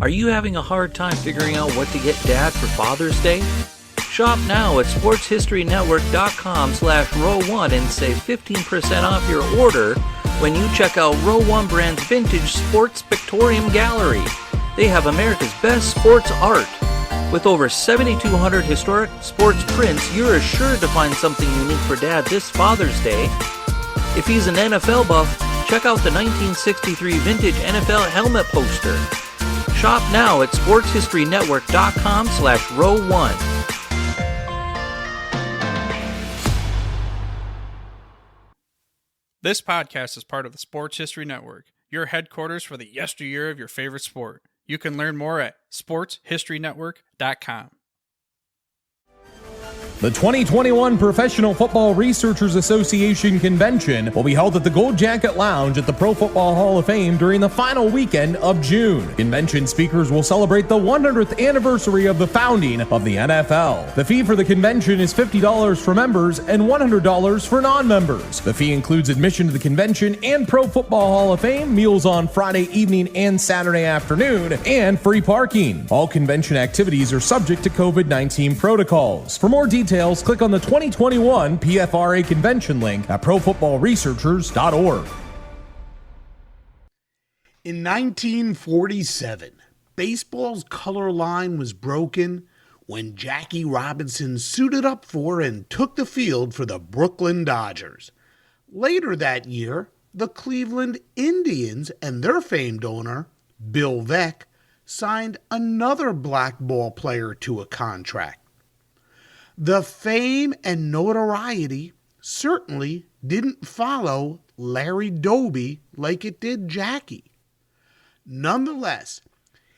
Are you having a hard time figuring out what to get Dad for Father's Day? Shop now at sportshistorynetwork.com/row1 and save 15% off your order when you check out Row 1 Brand's Vintage Sports Pictorium Gallery. They have America's best sports art. With over 7,200 historic sports prints, you're assured to find something unique for Dad this Father's Day. If he's an NFL buff, check out the 1963 vintage NFL helmet poster. Shop now at sportshistorynetwork.com/row1. This podcast is part of the Sports History Network, your headquarters for the yesteryear of your favorite sport. You can learn more at sportshistorynetwork.com. The 2021 Professional Football Researchers Association Convention will be held at the Gold Jacket Lounge at the Pro Football Hall of Fame during the final weekend of June. Convention speakers will celebrate the 100th anniversary of the founding of the NFL. The fee for the convention is $50 for members and $100 for non-members. The fee includes admission to the convention and Pro Football Hall of Fame, meals on Friday evening and Saturday afternoon, and free parking. All convention activities are subject to COVID-19 protocols. For more details, click on the 2021 PFRA convention link at profootballresearchers.org. In 1947, baseball's color line was broken when Jackie Robinson suited up for and took the field for the Brooklyn Dodgers. Later that year, the Cleveland Indians and their famed owner, Bill Veeck, signed another black ball player to a contract. The fame and notoriety certainly didn't follow Larry Doby like it did Jackie. Nonetheless,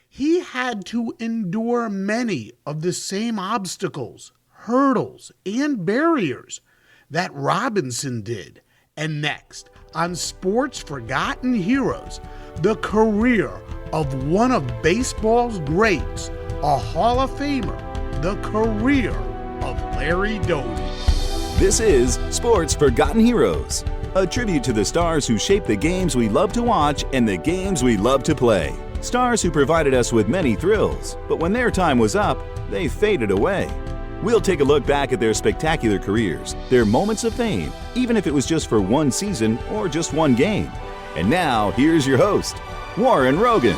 he had to endure many of the same obstacles, hurdles, and barriers that Robinson did. And next, on Sports Forgotten Heroes, the career of one of baseball's greats, a Hall of Famer, the career of Larry Doby. This is Sports Forgotten Heroes, a tribute to the stars who shaped the games we love to watch and the games we love to play. Stars who provided us with many thrills, but when their time was up, they faded away. We'll take a look back at their spectacular careers, their moments of fame, even if it was just for one season or just one game. And now, here's your host, Warren Rogan.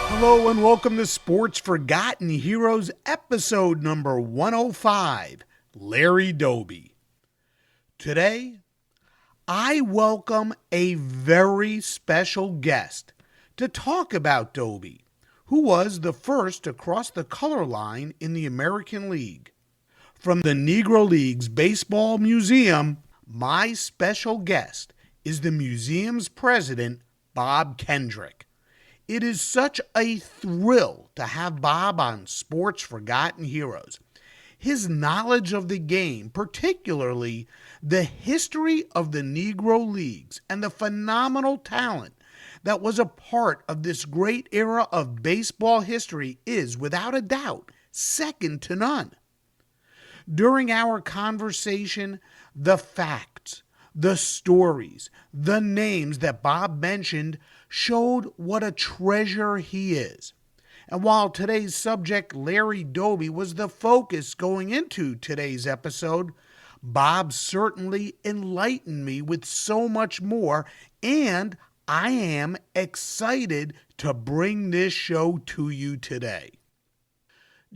Hello and welcome to Sports Forgotten Heroes, episode number 105, Larry Doby. Today, I welcome a very special guest to talk about Doby, who was the first to cross the color line in the American League. From the Negro League's Baseball Museum, my special guest is the museum's president, Bob Kendrick. It is such a thrill to have Bob on Sports Forgotten Heroes. His knowledge of the game, particularly the history of the Negro Leagues and the phenomenal talent that was a part of this great era of baseball history, is without a doubt second to none. During our conversation, the facts, the stories, the names that Bob mentioned showed what a treasure he is. And while today's subject, Larry Doby, was the focus going into today's episode, Bob certainly enlightened me with so much more, and I am excited to bring this show to you today.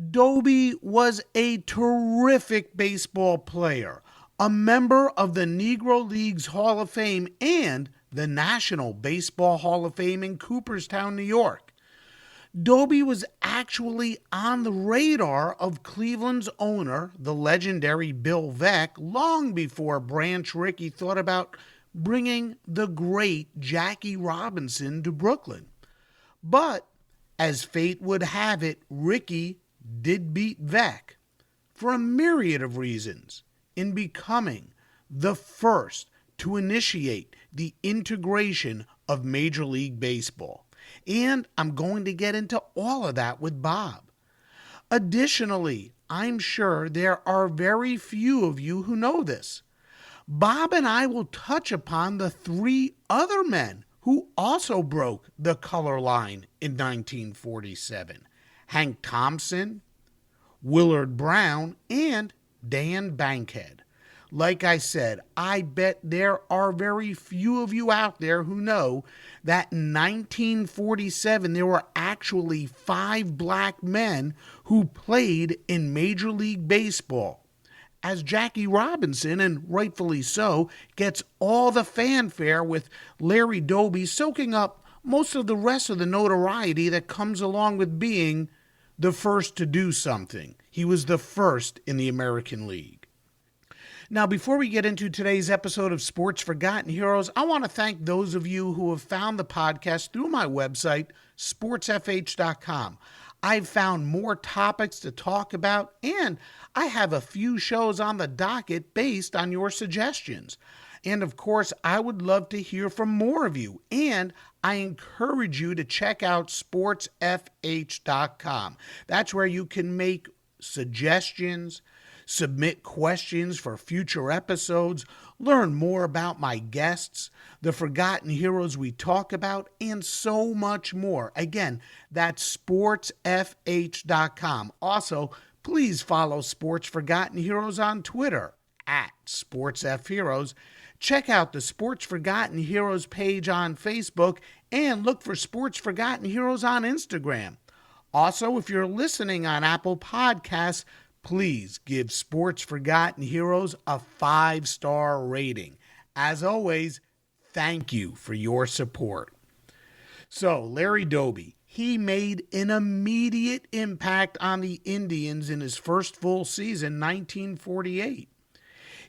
Doby was a terrific baseball player, a member of the Negro League's Hall of Fame and the National Baseball Hall of Fame in Cooperstown, New York. Doby was actually on the radar of Cleveland's owner, the legendary Bill Veeck, long before Branch Rickey thought about bringing the great Jackie Robinson to Brooklyn. But, as fate would have it, Rickey did beat Veeck, for a myriad of reasons, in becoming the first to initiate the integration of Major League Baseball. And I'm going to get into all of that with Bob. Additionally, I'm sure there are very few of you who know this. Bob and I will touch upon the three other men who also broke the color line in 1947. Hank Thompson, Willard Brown, and Dan Bankhead. Like I said, I bet there are very few of you out there who know that in 1947 there were actually 5 black men who played in Major League Baseball. As Jackie Robinson, and rightfully so, gets all the fanfare with Larry Doby soaking up most of the rest of the notoriety that comes along with being the first to do something. He was the first in the American League. Now, before we get into today's episode of Sports Forgotten Heroes, I want to thank those of you who have found the podcast through my website, sportsfh.com. I've found more topics to talk about, and I have a few shows on the docket based on your suggestions. And of course, I would love to hear from more of you, and I encourage you to check out sportsfh.com. That's where you can make suggestions, submit questions for future episodes, learn more about my guests, the forgotten heroes we talk about, and so much more. Again, that's sportsfh.com. Also, please follow Sports Forgotten Heroes on Twitter at SportsFHeroes. Check out the Sports Forgotten Heroes page on Facebook and look for Sports Forgotten Heroes on Instagram. Also, if you're listening on Apple Podcasts, please give Sports Forgotten Heroes a 5-star rating. As always, thank you for your support. So, Larry Doby, he made an immediate impact on the Indians in his first full season, 1948.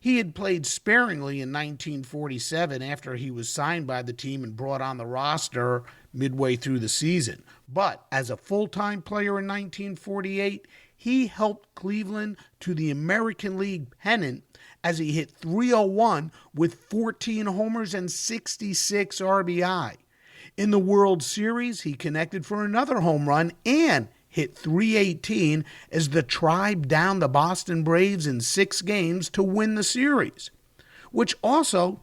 He had played sparingly in 1947 after he was signed by the team and brought on the roster midway through the season. But as a full-time player in 1948, he helped Cleveland to the American League pennant as he hit .301 with 14 homers and 66 RBI. In the World Series, he connected for another home run and hit .318 as the Tribe downed the Boston Braves in 6 games to win the series, which also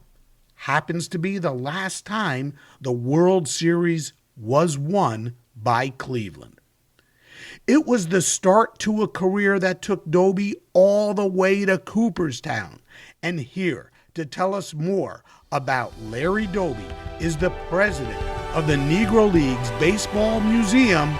happens to be the last time the World Series was won by Cleveland. It was the start to a career that took Doby all the way to Cooperstown. And here to tell us more about Larry Doby is the president of the Negro Leagues Baseball Museum,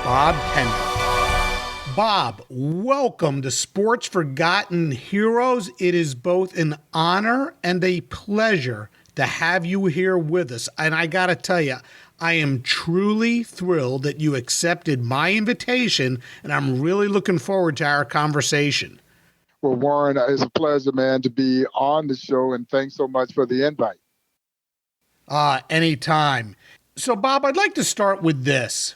Bob Kendrick. Bob, welcome to Sports Forgotten Heroes. It is both an honor and a pleasure to have you here with us. And I got to tell you, I am truly thrilled that you accepted my invitation, and I'm really looking forward to our conversation. Well, Warren, it's a pleasure, man, to be on the show, and thanks so much for the invite. Anytime. So, Bob, I'd like to start with this.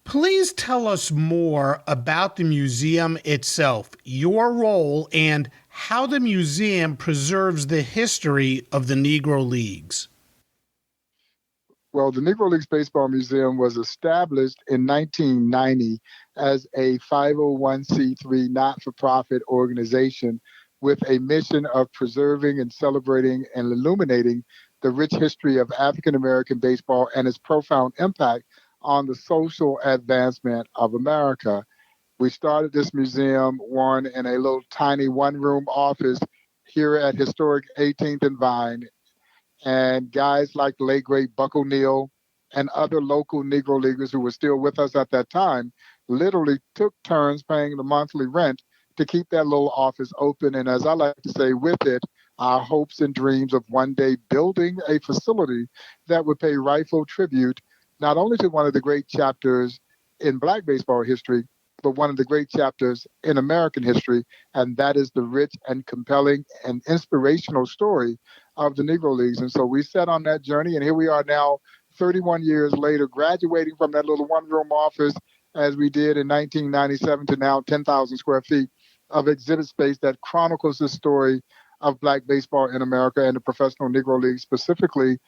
Please tell us more about the museum itself, your role, and how the museum preserves the history of the Negro Leagues. Well, the Negro Leagues Baseball Museum was established in 1990 as a 501c3 not-for-profit organization with a mission of preserving and celebrating and illuminating the rich history of African American baseball and its profound impact on the social advancement of America. We started this museum, Warren, in a little tiny one-room office here at historic 18th and Vine. And guys like the late, great Buck O'Neill and other local Negro Leaguers who were still with us at that time literally took turns paying the monthly rent to keep that little office open. And as I like to say, with it, our hopes and dreams of one day building a facility that would pay rightful tribute not only to one of the great chapters in Black baseball history, but one of the great chapters in American history, and that is the rich and compelling and inspirational story of the Negro Leagues. And so we set on that journey, and here we are now, 31 years later, graduating from that little one-room office as we did in 1997 to now 10,000 square feet of exhibit space that chronicles the story of Black baseball in America and the professional Negro League specifically.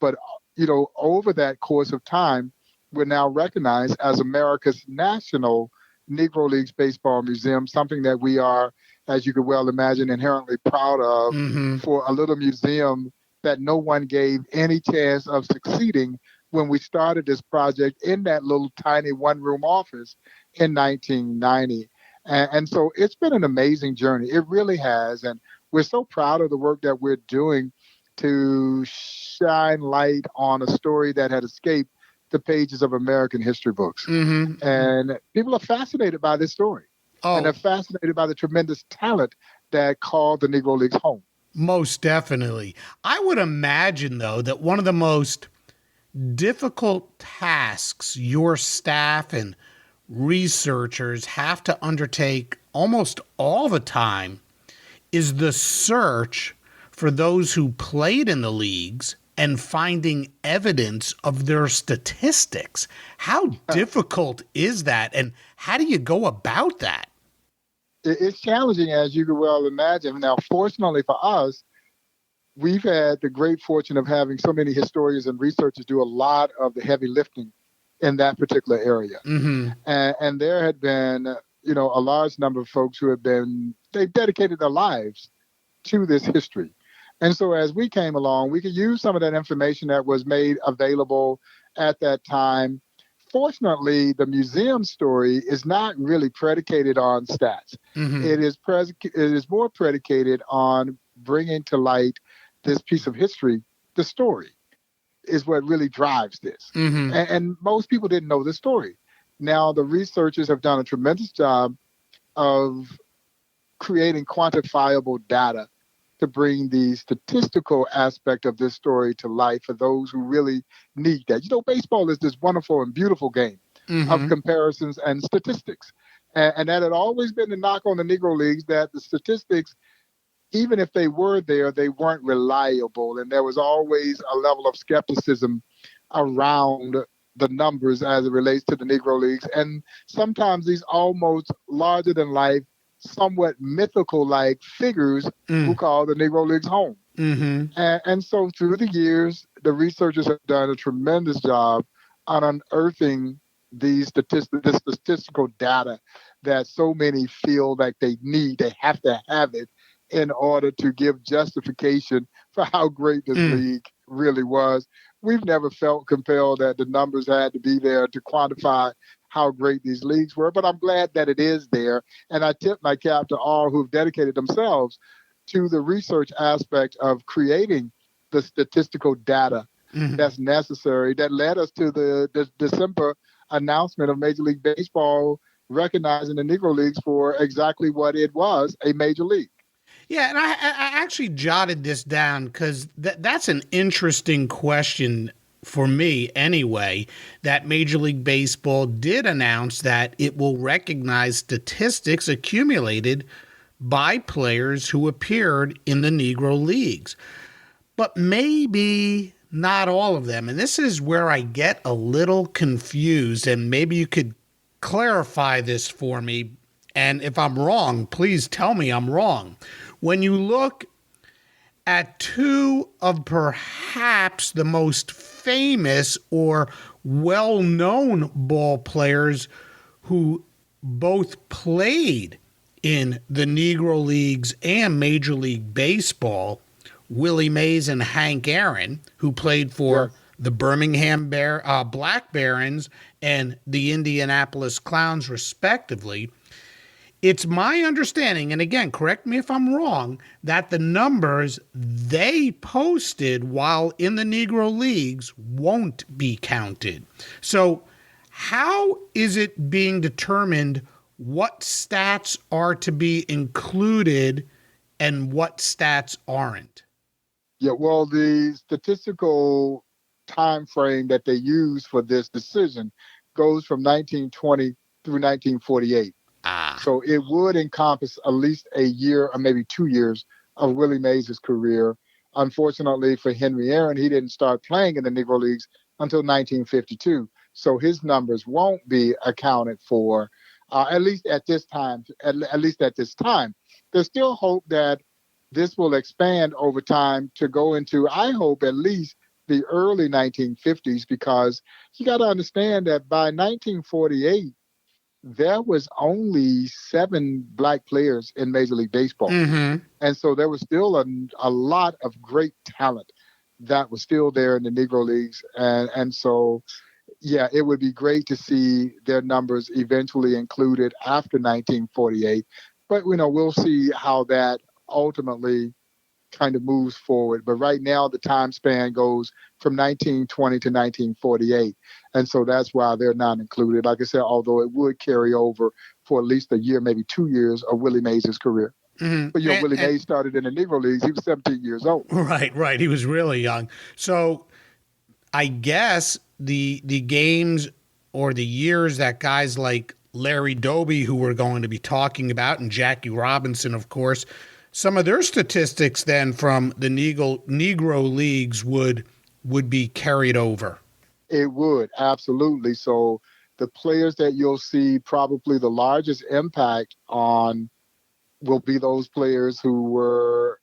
But, you know, over that course of time, we're now recognized as America's national Negro Leagues Baseball Museum, something that we are, as you could well imagine, inherently proud of for a little museum that no one gave any chance of succeeding when we started this project in that little tiny one-room office in 1990. And so it's been an amazing journey. It really has. And we're so proud of the work that we're doing to shine light on a story that had escaped the pages of American history books. Mm-hmm. And people are fascinated by this story. Oh, And they're fascinated by the tremendous talent that called the Negro Leagues home. most definitely. I would imagine, though, that one of the most difficult tasks your staff and researchers have to undertake almost all the time is the search for those who played in the leagues and finding evidence of their statistics. How difficult is that, and how do you go about that? It's challenging, as you can well imagine. Now, fortunately for us, we've had the great fortune of having so many historians and researchers do a lot of the heavy lifting in that particular area. Mm-hmm. And there had been, a large number of folks who they've dedicated their lives to this history. And so as we came along, we could use some of that information that was made available at that time. Fortunately, the museum story is not really predicated on stats. Mm-hmm. It is more predicated on bringing to light this piece of history. The story is what really drives this. Mm-hmm. And most people didn't know the story. Now, the researchers have done a tremendous job of creating quantifiable data to bring the statistical aspect of this story to life for those who really need that. Baseball is this wonderful and beautiful game of comparisons and statistics. And that had always been the knock on the Negro Leagues, that the statistics, even if they were there, they weren't reliable. And there was always a level of skepticism around the numbers as it relates to the Negro Leagues. And sometimes these almost larger than life, somewhat mythical-like figures who call the Negro Leagues home. Mm-hmm. And so through the years, the researchers have done a tremendous job on unearthing this statistical data that so many feel like they have to have it in order to give justification for how great this league really was. We've never felt compelled that the numbers had to be there to quantify how great these leagues were, but I'm glad that it is there. And I tip my cap to all who've dedicated themselves to the research aspect of creating the statistical data that's necessary, that led us to the December announcement of Major League Baseball recognizing the Negro Leagues for exactly what it was, a major league. Yeah, and I actually jotted this down because that's an interesting question for me anyway, that Major League Baseball did announce that it will recognize statistics accumulated by players who appeared in the Negro Leagues. But maybe not all of them. And this is where I get a little confused, and maybe you could clarify this for me. And if I'm wrong, please tell me I'm wrong. When you look at two of perhaps the most famous or well-known ball players who both played in the Negro Leagues and Major League Baseball, Willie Mays and Hank Aaron, who played for the Birmingham Black Barons and the Indianapolis Clowns, respectively. It's my understanding, and again, correct me if I'm wrong, that the numbers they posted while in the Negro Leagues won't be counted. So how is it being determined what stats are to be included and what stats aren't? Yeah, well, the statistical time frame that they use for this decision goes from 1920 through 1948. So it would encompass at least a year or maybe 2 years of Willie Mays' career. Unfortunately for Henry Aaron, he didn't start playing in the Negro Leagues until 1952. So his numbers won't be accounted for, at least at this time. At least at this time. There's still hope that this will expand over time to go into, I hope, at least the early 1950s, because you got to understand that by 1948, there was only 7 black players in Major League Baseball. And so there was still a lot of great talent that was still there in the Negro Leagues. And so, yeah, it would be great to see their numbers eventually included after 1948. But, we'll see how that ultimately kind of moves forward. But right now, the time span goes from 1920 to 1948. And so that's why they're not included. Like I said, although it would carry over for at least a year, maybe 2 years of Willie Mays' career. Mm-hmm. But, Willie Mays started in the Negro Leagues. He was 17 years old. Right. He was really young. So I guess the games or the years that guys like Larry Doby, who we're going to be talking about, and Jackie Robinson, of course, some of their statistics then from the Negro Leagues would be carried over. It would, absolutely. So the players that you'll see probably the largest impact on will be those players who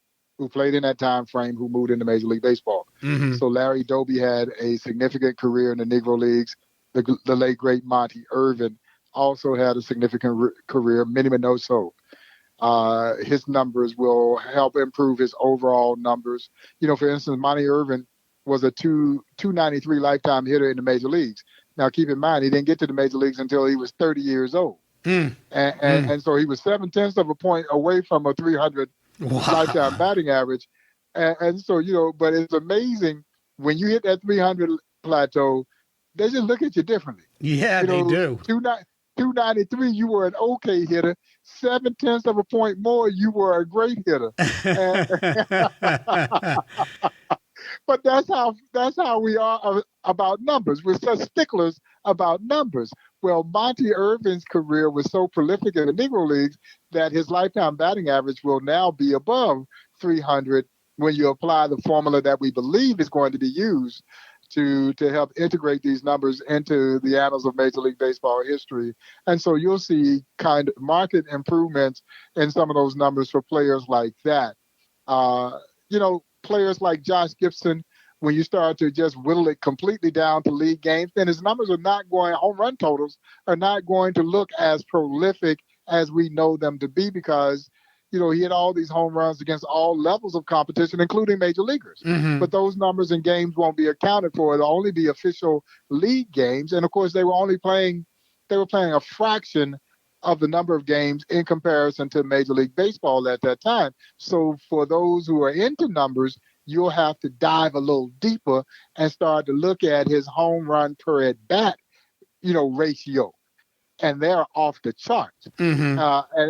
played in that time frame, who moved into Major League Baseball. Mm-hmm. So Larry Doby had a significant career in the Negro Leagues. The late, great Monty Irvin also had a significant career. Minnie Minoso. His numbers will help improve his overall numbers. For instance, Monty Irvin was a 293 lifetime hitter in the Major Leagues. Now, keep in mind, he didn't get to the Major Leagues until he was 30 years old. And so he was 0.7 of a point away from a 300 lifetime batting average. And so, but it's amazing when you hit that 300 plateau, they just look at you differently. Yeah, they do. 293, you were an okay hitter. 0.7 of a point more, you were a great hitter. But that's how we are about numbers. We're such sticklers about numbers. Well, Monty Irvin's career was so prolific in the Negro Leagues that his lifetime batting average will now be above 300 when you apply the formula that we believe is going to be used to help integrate these numbers into the annals of Major League Baseball history. And so you'll see kind of market improvements in some of those numbers for players like that. Players like Josh Gibson, when you start to just whittle it completely down to league games, then his numbers are not going, home run totals are not going to look as prolific as we know them to be because, he had all these home runs against all levels of competition, including major leaguers. Mm-hmm. But those numbers and games won't be accounted for. It'll only be official league games. And of course, they were playing a fraction of the number of games in comparison to Major League Baseball at that time. So for those who are into numbers, you'll have to dive a little deeper and start to look at his home run per at bat, ratio. And they're off the charts. Mm-hmm.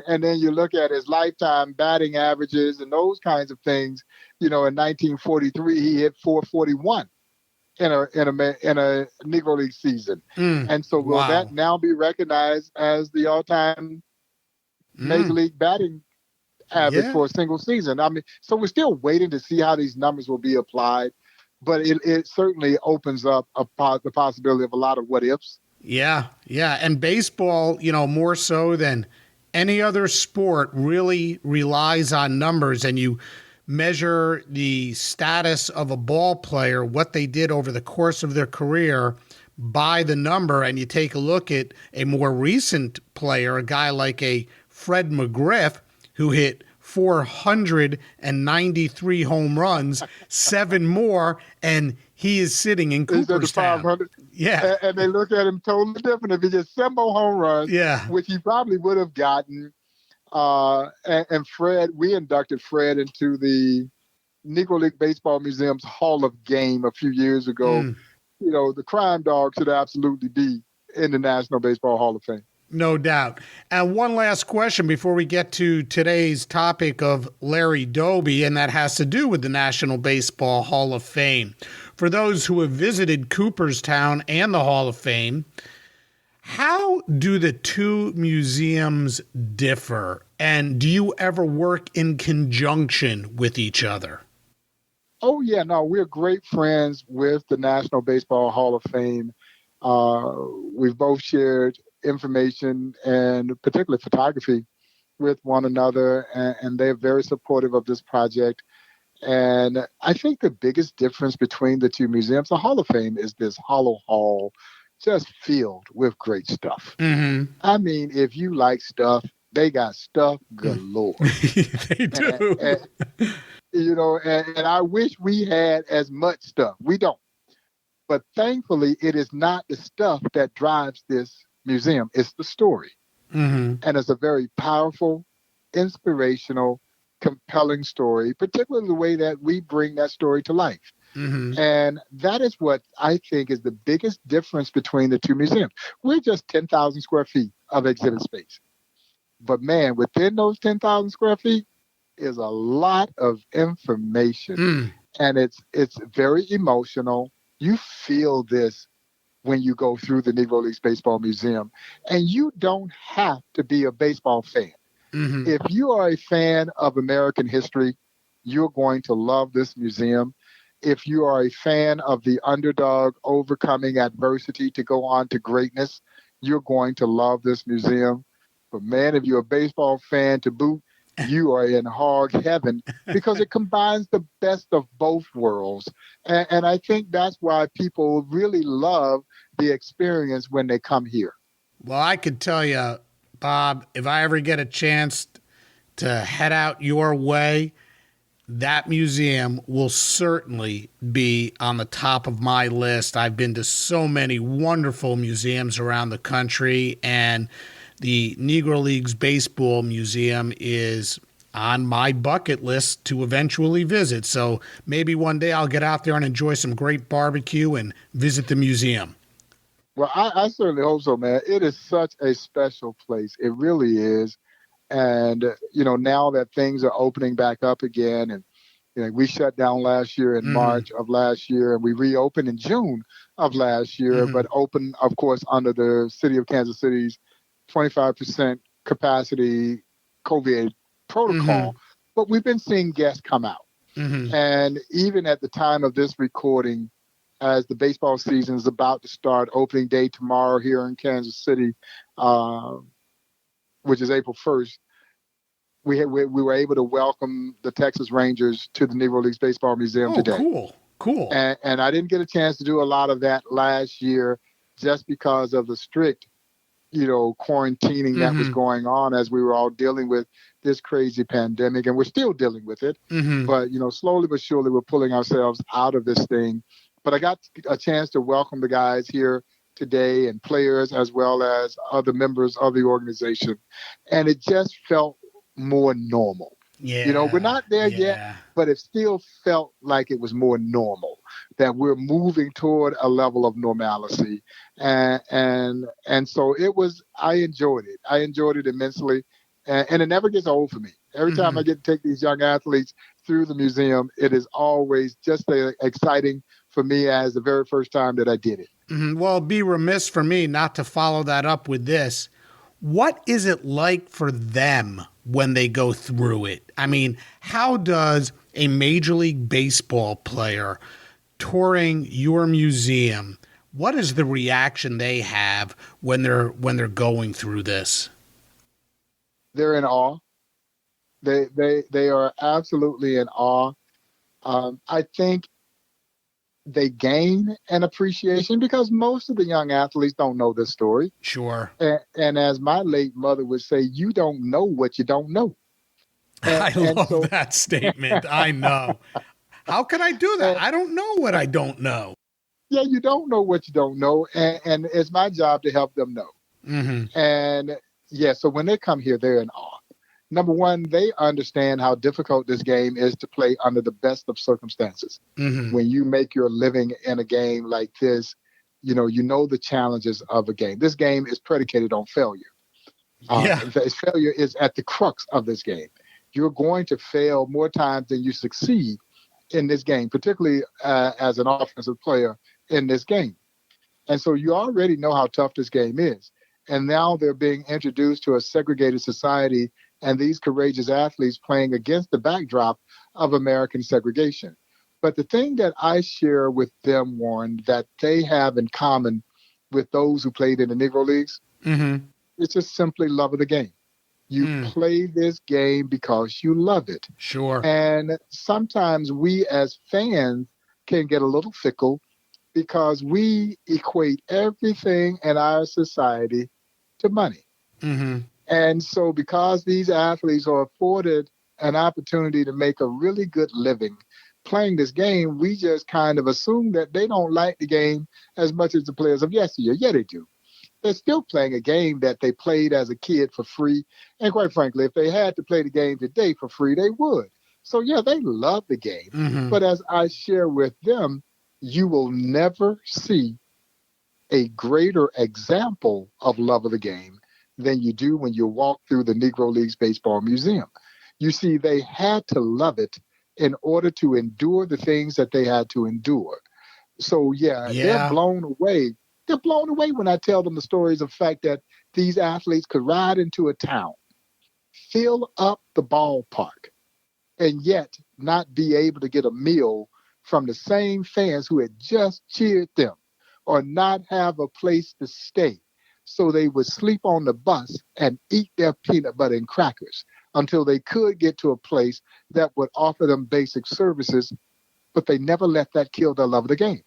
And then you look at his lifetime batting averages and those kinds of things. In 1943, he hit 441 in a Negro League season. And so will that now be recognized as the all-time Major League batting average for a single season? I mean, so we're still waiting to see how these numbers will be applied, but it certainly opens up the possibility of a lot of what ifs. Yeah. And baseball, more so than any other sport, really relies on numbers, and you measure the status of a ball player, what they did over the course of their career by the number, and you take a look at a more recent player, a guy like a Fred McGriff, who hit 493 home runs, 7 more, and he is sitting in Cooperstown. Yeah. And they look at him totally different. If he gets 7 more home runs, which he probably would have gotten. And Fred, we inducted Fred into the Negro League Baseball Museum's Hall of Game a few years ago. The crime dog should absolutely be in the National Baseball Hall of Fame. No doubt. And one last question before we get to today's topic of Larry Doby, and that has to do with the National Baseball Hall of Fame. For those who have visited Cooperstown and the Hall of Fame, how do the two museums differ? And do you ever work in conjunction with each other? Oh, yeah. No, we're great friends with the National Baseball Hall of Fame. We've both shared information and particularly photography with one another, and they're very supportive of this project. And I think the biggest difference between the two museums, the Hall of Fame is this hollow hall just filled with great stuff. Mm-hmm. I mean, if you like stuff, they got stuff galore. They do. And I wish we had as much stuff. We don't. But thankfully, it is not the stuff that drives this museum. It's the story. Mm-hmm. And it's a very powerful, inspirational, compelling story, particularly the way that we bring that story to life. Mm-hmm. And that is what I think is the biggest difference between the two museums. We're just 10,000 square feet of exhibit space. But man, within those 10,000 square feet is a lot of information. And it's very emotional. You feel this when you go through the Negro Leagues Baseball Museum. And you don't have to be a baseball fan. Mm-hmm. If you are a fan of American history, you're going to love this museum. If you are a fan of the underdog overcoming adversity to go on to greatness, you're going to love this museum. But man, if you're a baseball fan to boot, you are in hog heaven because it combines the best of both worlds. And I think that's why people really love the experience when they come here. Well, I could tell you, Bob, if I ever get a chance to head out your way, that museum will certainly be on the top of my list. I've been to so many wonderful museums around the country, and the Negro Leagues Baseball Museum is on my bucket list to eventually visit. So maybe one day I'll get out there and enjoy some great barbecue and visit the museum. Well, I certainly hope so, man. It is such a special place. It really is. And, now that things are opening back up again, and, we shut down last year in March of last year, and we reopened in June of last year, but opened, of course, under the city of Kansas City's 25% capacity COVID protocol. But we've been seeing guests come out. And even at the time of this recording, as the baseball season is about to start, opening day tomorrow here in Kansas City, which is April 1st, we were able to welcome the Texas Rangers to the Negro Leagues Baseball Museum today. Cool. And I didn't get a chance to do a lot of that last year just because of the strict, quarantining that was going on as we were all dealing with this crazy pandemic. And we're still dealing with it. But, slowly but surely we're pulling ourselves out of this thing. But I got a chance to welcome the guys here today and players as well as other members of the organization. And it just felt more normal. Yeah. We're not there yet, but it still felt like it was more normal, that we're moving toward a level of normalcy. And so I enjoyed it. I enjoyed it immensely. And it never gets old for me. Every time I get to take these young athletes through the museum, it is always just as exciting for me as the very first time that I did it. Well, it'd be remiss for me not to follow that up with this. What is it like for them when they go through it? I mean, how does a Major League Baseball player touring your museum, what is the reaction they have when they're going through this? They're in awe. They are absolutely in awe. I think they gain an appreciation because most of the young athletes don't know this story. Sure. And as my late mother would say, you don't know what you don't know. I love that statement. I know. How can I do that? I don't know what I don't know. Yeah, you don't know what you don't know. And it's my job to help them know. And so when they come here, they're in awe. Number one, they understand how difficult this game is to play under the best of circumstances. When you make your living in a game like this, you know the challenges of a game. This game is predicated on failure. Failure is at the crux of this game. You're going to fail more times than you succeed in this game, particularly as an offensive player in this game. And so you already know how tough this game is. And now they're being introduced to a segregated society and these courageous athletes playing against the backdrop of American segregation. But the thing that I share with them, Warren, that they have in common with those who played in the Negro Leagues, it's just simply love of the game. You play this game because you love it. Sure. And sometimes we as fans can get a little fickle because we equate everything in our society to money. And so because these athletes are afforded an opportunity to make a really good living playing this game, we just kind of assume that they don't like the game as much as the players of yesteryear. Yeah, they do. They're still playing a game that they played as a kid for free. And quite frankly, if they had to play the game today for free, they would. So, yeah, they love the game. Mm-hmm. But as I share with them, you will never see a greater example of love of the game than you do when you walk through the Negro Leagues Baseball Museum. You see, they had to love it in order to endure the things that they had to endure. So, yeah. They're blown away. They're blown away when I tell them the stories of the fact that these athletes could ride into a town, fill up the ballpark, and yet not be able to get a meal from the same fans who had just cheered them, or not have a place to stay. So they would sleep on the bus and eat their peanut butter and crackers until they could get to a place that would offer them basic services, but they never let that kill their love of the game.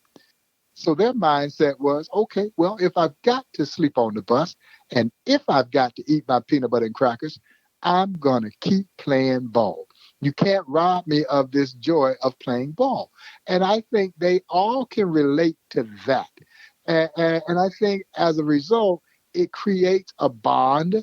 So their mindset was, okay, well, if I've got to sleep on the bus and if I've got to eat my peanut butter and crackers, I'm going to keep playing ball. You can't rob me of this joy of playing ball. And I think they all can relate to that. And I think as a result, it creates a bond,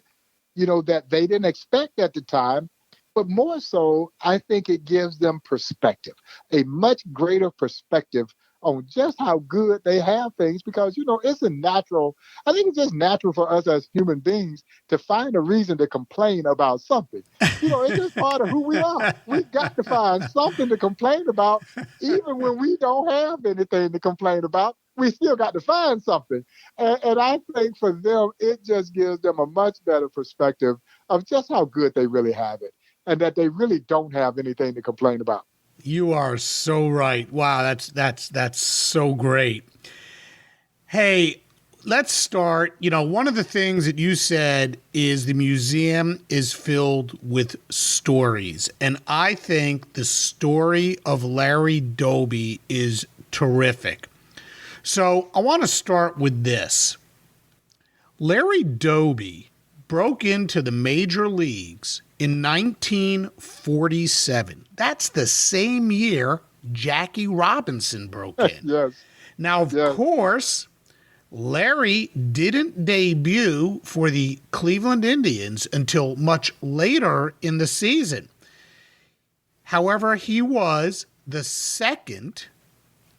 that they didn't expect at the time. But more so, I think it gives them perspective, a much greater perspective on just how good they have things, because, I think it's just natural for us as human beings to find a reason to complain about something. It's just part of who we are. We've got to find something to complain about, even when we don't have anything to complain about. We still got to find something. And I think for them, it just gives them a much better perspective of just how good they really have it, and that they really don't have anything to complain about. You are so right. Wow, that's so great. Hey, let's start. One of the things that you said is the museum is filled with stories. And I think the story of Larry Doby is terrific. So I want to start with this. Larry Doby broke into the major leagues in 1947. That's the same year Jackie Robinson broke in. Yes. Now, of course, Larry didn't debut for the Cleveland Indians until much later in the season. However, he was the second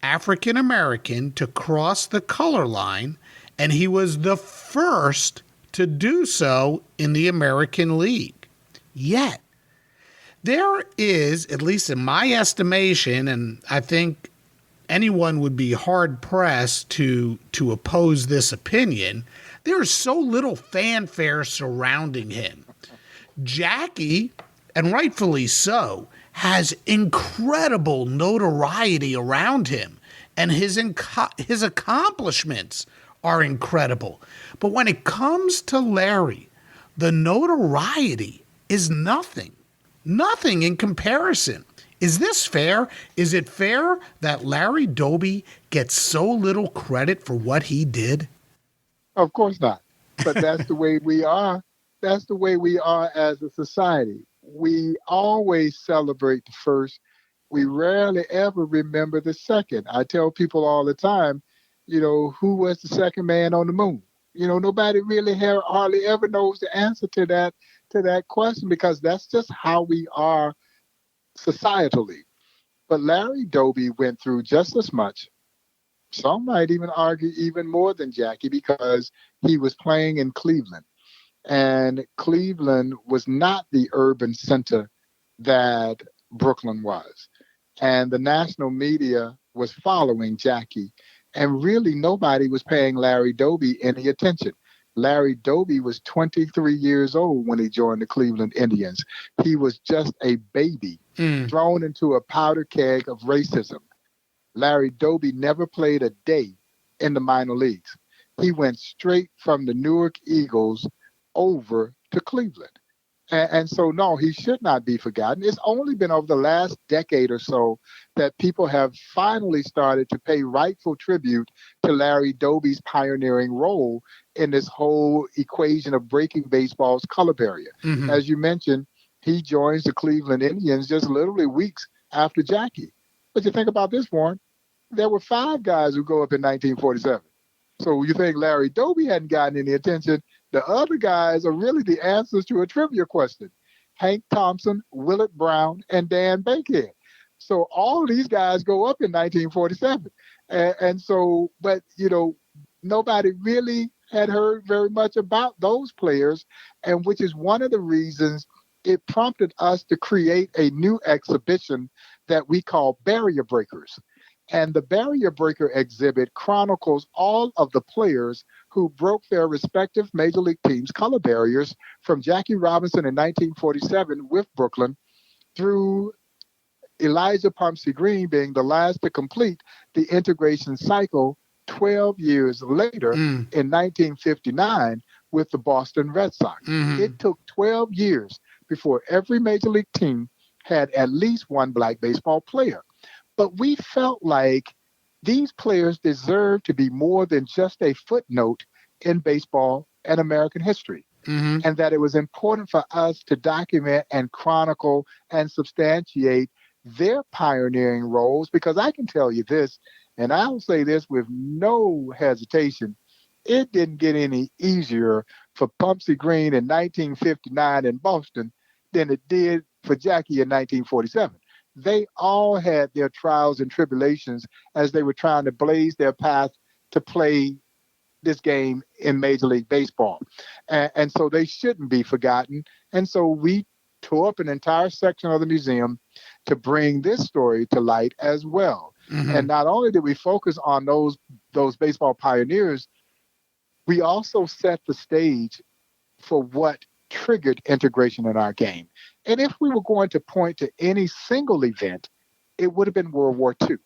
African American to cross the color line, and he was the first to do so in the American League. Yet, there is, at least in my estimation, and I think anyone would be hard-pressed to oppose this opinion, there is so little fanfare surrounding him. Jackie, and rightfully so, has incredible notoriety around him, and his accomplishments are incredible. But when it comes to Larry, the notoriety is nothing in comparison. Is this fair? Is it fair that Larry Doby gets so little credit for what he did? Of course not. But that's the way we are. That's the way we are as a society. We always celebrate the first. We rarely ever remember the second. I tell people all the time, who was the second man on the moon? Nobody really hardly ever knows the answer to that question, because that's just how we are societally. But Larry Doby went through just as much. Some might even argue even more than Jackie, because he was playing in Cleveland. And Cleveland was not the urban center that Brooklyn was. And the national media was following Jackie. And really nobody was paying Larry Doby any attention. Larry Doby was 23 years old when he joined the Cleveland Indians. He was just a baby thrown into a powder keg of racism. Larry Doby never played a day in the minor leagues. He went straight from the Newark Eagles over to Cleveland. And so, no, he should not be forgotten. It's only been over the last decade or so that people have finally started to pay rightful tribute to Larry Doby's pioneering role in this whole equation of breaking baseball's color barrier. Mm-hmm. As you mentioned, he joins the Cleveland Indians just literally weeks after Jackie. But you think about this, Warren, there were 5 guys who go up in 1947. So you think Larry Doby hadn't gotten any attention. The other guys are really the answers to a trivia question. Hank Thompson, Willard Brown, and Dan Bankhead. So all these guys go up in 1947. And so, but, nobody really had heard very much about those players, and which is one of the reasons it prompted us to create a new exhibition that we call Barrier Breakers. And the Barrier Breaker exhibit chronicles all of the players who broke their respective major league teams' color barriers from Jackie Robinson in 1947 with Brooklyn through Elijah Pumpsie Green being the last to complete the integration cycle 12 years later in 1959 with the Boston Red Sox. It took 12 years before every major league team had at least one black baseball player. But we felt like these players deserved to be more than just a footnote in baseball and American history. And that it was important for us to document and chronicle and substantiate their pioneering roles, because I can tell you this, and I'll say this with no hesitation, it didn't get any easier for Pumpsie Green in 1959 in Boston than it did for Jackie in 1947. They all had their trials and tribulations as they were trying to blaze their path to play this game in Major League Baseball. And so they shouldn't be forgotten. And so we tore up an entire section of the museum to bring this story to light as well. And not only did we focus on those baseball pioneers, we also set the stage for what triggered integration in our game. And if we were going to point to any single event, it would have been World War II.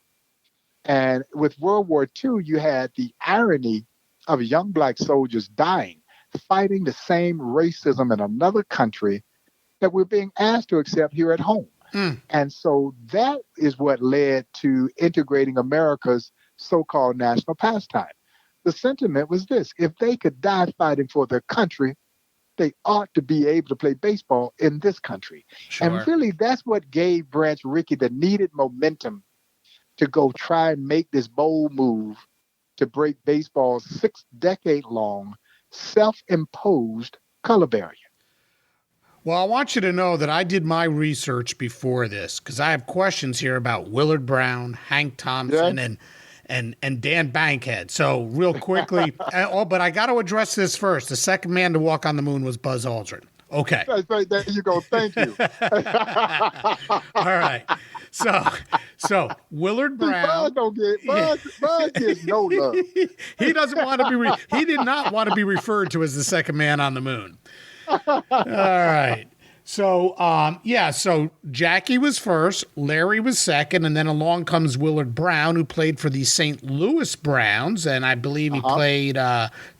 And with World War II, you had the irony of young black soldiers dying, fighting the same racism in another country that we're being asked to accept here at home. And so that is what led to integrating America's so-called national pastime. The sentiment was this: if they could die fighting for their country, they ought to be able to play baseball in this country. Sure. And really, that's what gave Branch Rickey the needed momentum to go try and make this bold move to break baseball's 6-decade-long self-imposed color barrier. Well, I want you to know that I did my research before this, because I have questions here about Willard Brown, Hank Thompson, and Dan Bankhead. So real quickly, but I got to address this first. The second man to walk on the moon was Buzz Aldrin. Okay. Right, there you go. Thank you. All right. So Willard Brown. Buzz gets no love. He doesn't want to be. He did not want to be referred to as the second man on the moon. All right. So, so Jackie was first, Larry was second, and then along comes Willard Brown, who played for the St. Louis Browns, and I believe he played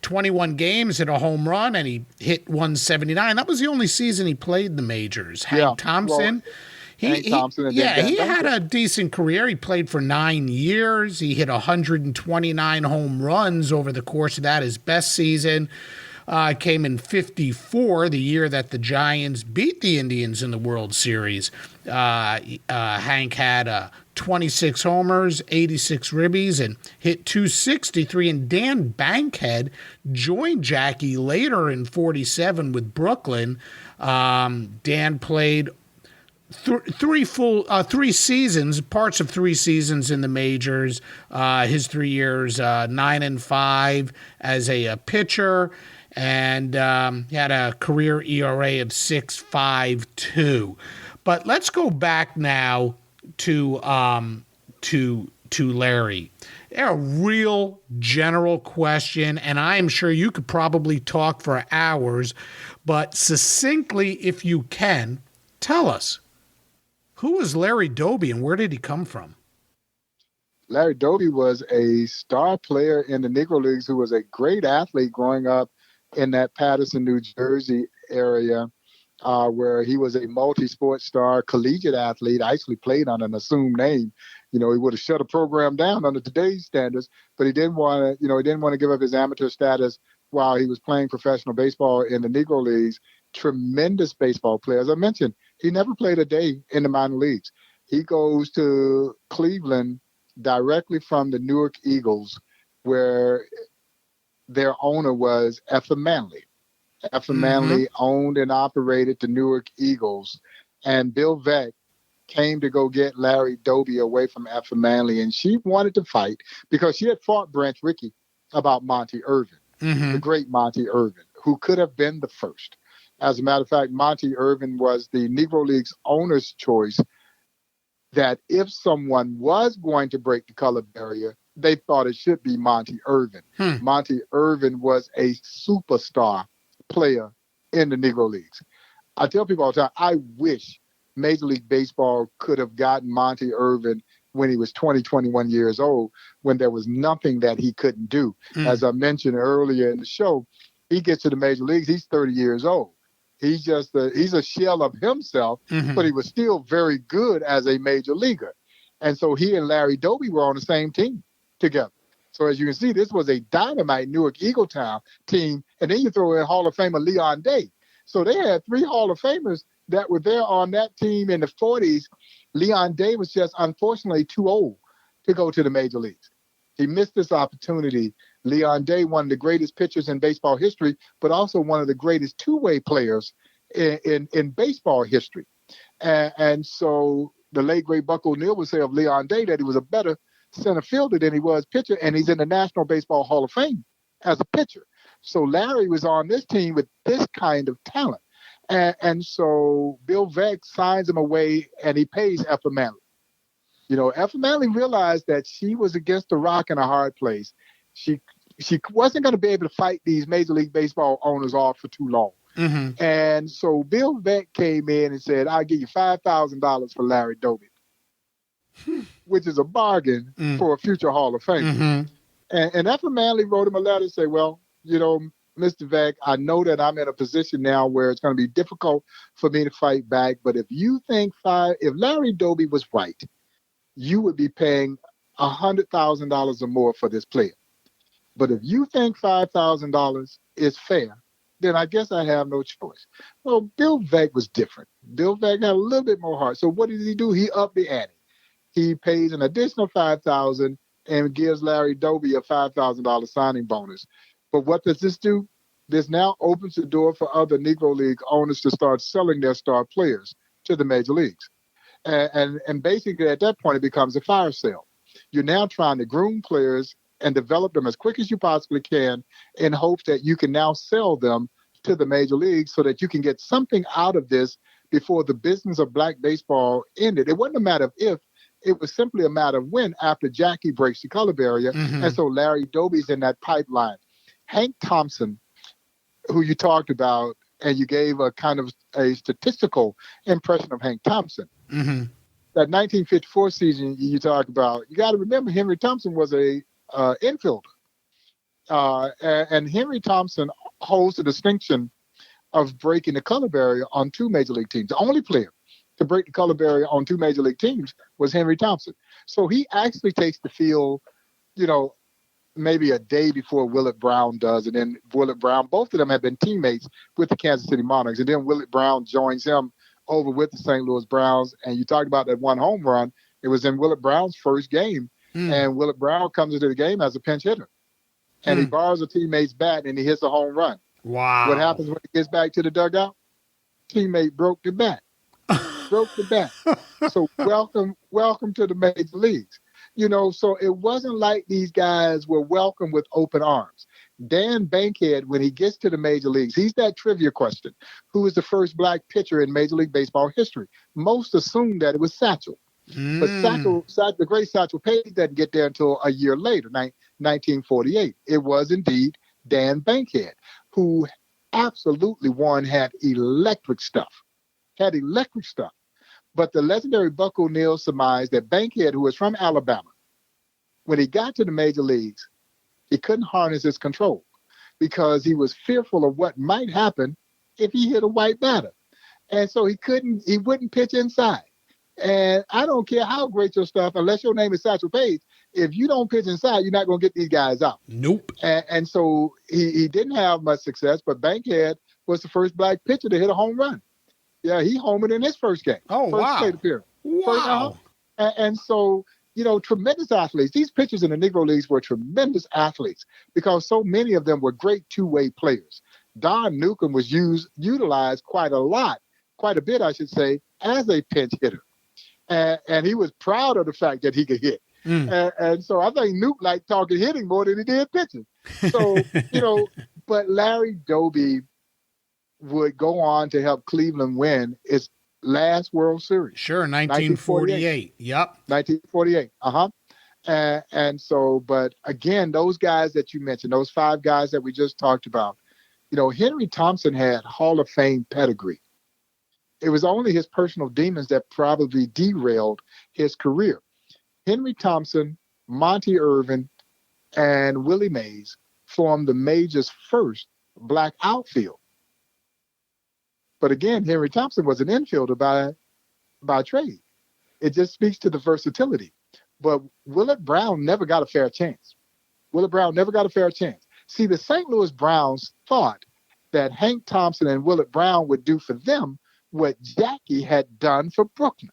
21 games, hit a home run, and he hit 179. That was the only season he played the majors. Hank Thompson. He had a decent career. He played for 9 years. He hit 129 home runs over the course of that. His best season came in 54, the year that the Giants beat the Indians in the World Series. Hank had 26 homers, 86 ribbies, and hit 263. And Dan Bankhead joined Jackie later in 47 with Brooklyn. Dan played three seasons, parts of 3 seasons in the majors. His 3 years, 9-5 as a pitcher. And he had a career ERA of 6.52. But let's go back now to Larry. A real general question, and I'm sure you could probably talk for hours, but succinctly, if you can, tell us, who is Larry Doby and where did he come from? Larry Doby was a star player in the Negro Leagues who was a great athlete growing up in that Paterson, New Jersey area, where he was a multi-sport star, collegiate athlete, actually played on an assumed name. He would have shut a program down under today's standards, but he didn't want to give up his amateur status while he was playing professional baseball in the Negro Leagues. Tremendous baseball player. As I mentioned, He never played a day in the minor leagues. He goes to Cleveland directly from the Newark Eagles, where their owner was Effa Manley. Effa Manley owned and operated the Newark Eagles. And Bill Veeck came to go get Larry Doby away from Effa Manley. And she wanted to fight because she had fought Branch Rickey about Monty Irvin, the great Monty Irvin, who could have been the first. As a matter of fact, Monty Irvin was the Negro League's owner's choice that if someone was going to break the color barrier, they thought it should be Monty Irvin. Monty Irvin was a superstar player in the Negro Leagues. I tell people all the time, I wish Major League Baseball could have gotten Monty Irvin when he was 20, 21 years old, when there was nothing that he couldn't do. As I mentioned earlier in the show, he gets to the Major Leagues, he's 30 years old. He's just he's a shell of himself, but he was still very good as a major leaguer. And so he and Larry Doby were on the same team together. So as you can see, this was a dynamite Newark Eagletown team. And then you throw in Hall of Famer Leon Day. So they had 3 Hall of Famers that were there on that team in the 40s. Leon Day was just unfortunately too old to go to the major leagues. He missed this opportunity. Leon Day, one of the greatest pitchers in baseball history, but also one of the greatest two-way players in baseball history. And so the late, great Buck O'Neil would say of Leon Day that he was a better center fielder than he was pitcher, and he's in the National Baseball Hall of Fame as a pitcher. So Larry was on this team with this kind of talent. And so Bill Veeck signs him away, and he pays Effa Manley. You know, Effa Manley realized that she was against a rock and a hard place. She wasn't going to be able to fight these Major League Baseball owners off for too long. And so Bill Veeck came in and said, I'll give you $5,000 for Larry Doby, which is a bargain for a future Hall of Fame. And Effa Manley wrote him a letter and said, well, you know, Mr. Veeck, I know that I'm in a position now where it's going to be difficult for me to fight back. But if you think if Larry Doby was right, you would be paying $100,000 or more for this player. But if you think $5,000 is fair, then I guess I have no choice. Well, Bill Veeck was different. Bill Veeck had a little bit more heart. So what did he do? He upped the ante. He pays an additional $5,000 and gives Larry Doby a $5,000 signing bonus. But what does this do? This now opens the door for other Negro League owners to start selling their star players to the major leagues. And basically at that point, it becomes a fire sale. You're now trying to groom players and develop them as quick as you possibly can in hopes that you can now sell them to the major leagues so that you can get something out of this before the business of black baseball ended. It wasn't a matter of if, it was simply a matter of when after Jackie breaks the color barrier. And so Larry Doby's in that pipeline. Hank Thompson, who you talked about, and you gave a kind of a statistical impression of Hank Thompson. That 1954 season you talked about, you got to remember Henry Thompson was a infielder. And Henry Thompson holds the distinction of breaking the color barrier on 2 major league teams. The only player to break the color barrier on 2 major league teams was Henry Thompson. So he actually takes the field, you know, maybe a day before Willard Brown does. And then Willard Brown, both of them have been teammates with the Kansas City Monarchs. And then Willard Brown joins him over with the St. Louis Browns. And you talked about that one home run. It was in Willard Brown's first game. And Willard Brown comes into the game as a pinch hitter. And he borrows a teammate's bat and he hits a home run. Wow. What happens when he gets back to the dugout? Teammate broke the bat. So welcome to the major leagues. You know, so it wasn't like these guys were welcomed with open arms. Dan Bankhead, when he gets to the major leagues, he's that trivia question. Who is the first black pitcher in Major League Baseball history? Most assumed that it was Satchel. But the great Satchel Paige doesn't get there until a year later, 1948. It was indeed Dan Bankhead, who absolutely had electric stuff. But the legendary Buck O'Neil surmised that Bankhead, who was from Alabama, when he got to the major leagues, he couldn't harness his control because he was fearful of what might happen if he hit a white batter. And so he wouldn't pitch inside. And I don't care how great your stuff, unless your name is Satchel Paige, if you don't pitch inside, you're not going to get these guys out. Nope. And so he didn't have much success, but Bankhead was the first black pitcher to hit a home run. Yeah, he homered in his first game. Oh, first wow. plate appearance. Wow. And so, tremendous athletes. These pitchers in the Negro Leagues were tremendous athletes because so many of them were great two-way players. Don Newcomb was utilized quite a bit, I should say, as a pinch hitter. And he was proud of the fact that he could hit. And so I think Nuke liked talking hitting more than he did pitching. So, but Larry Doby would go on to help Cleveland win its last World Series. Sure, 1948. Yep. 1948. And so, but again, those guys that you mentioned, those 5 guys that we just talked about, Henry Thompson had Hall of Fame pedigree. It was only his personal demons that probably derailed his career. Henry Thompson, Monty Irvin, and Willie Mays formed the Major's first black outfield. But again, Henry Thompson was an infielder by trade. It just speaks to the versatility. But Willard Brown never got a fair chance. See, the St. Louis Browns thought that Hank Thompson and Willard Brown would do for them what Jackie had done for Brooklyn.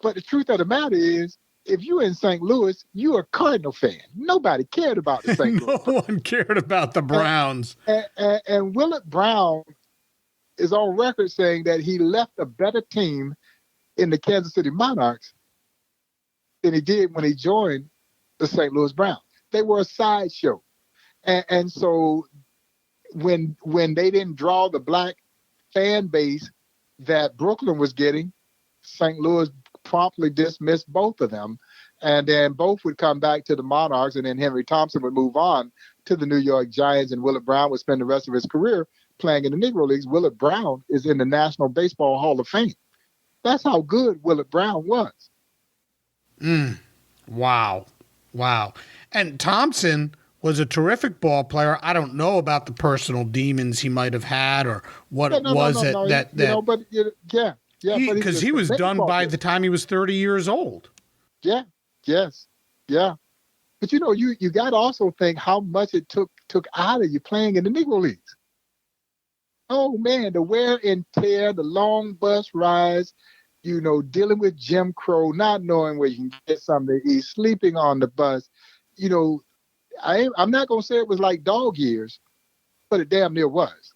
But the truth of the matter is, if you're in St. Louis, you're a Cardinal fan. Nobody cared about the St. Louis. No one cared about the Browns. And Willard Brown is on record saying that he left a better team in the Kansas City Monarchs than he did when he joined the St. Louis Browns. They were a sideshow. And so when they didn't draw the black fan base that Brooklyn was getting, St. Louis promptly dismissed both of them. And then both would come back to the Monarchs, and then Henry Thompson would move on to the New York Giants, and Willard Brown would spend the rest of his career playing in the Negro Leagues. Willard Brown is in the National Baseball Hall of Fame. That's how good Willard Brown was. Wow. And Thompson was a terrific ball player. I don't know about the personal demons he might have had or what it was that because he was done by the time he was 30 years old. Yeah. But you got to also think how much it took out of you playing in the Negro Leagues. Oh man, the wear and tear, the long bus rides, dealing with Jim Crow, not knowing where you can get something to eat, sleeping on the bus. I'm not going to say it was like dog years, but it damn near was.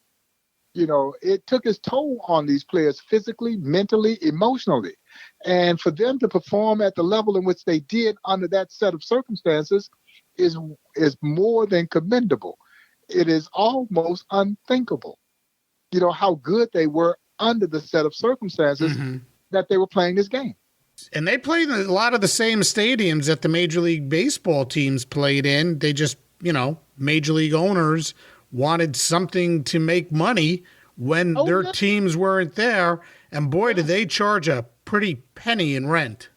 It took its toll on these players physically, mentally, emotionally. And for them to perform at the level in which they did under that set of circumstances is more than commendable. It is almost unthinkable, how good they were under the set of circumstances that they were playing this game. And they played in a lot of the same stadiums that the Major League Baseball teams played in. They just, Major League owners wanted something to make money when their teams weren't there. And boy, did they charge a pretty penny in rent.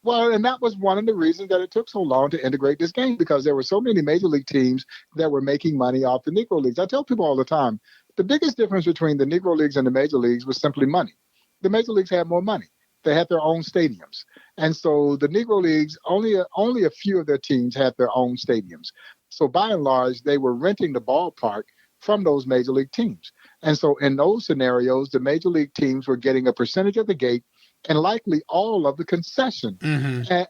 Well, and that was one of the reasons that it took so long to integrate this game, because there were so many Major League teams that were making money off the Negro Leagues. I tell people all the time, the biggest difference between the Negro Leagues and the Major Leagues was simply money. The Major Leagues had more money. They had their own stadiums. And so the Negro Leagues, only a few of their teams had their own stadiums. So by and large, they were renting the ballpark from those Major League teams. And so in those scenarios, the Major League teams were getting a percentage of the gate and likely all of the concession.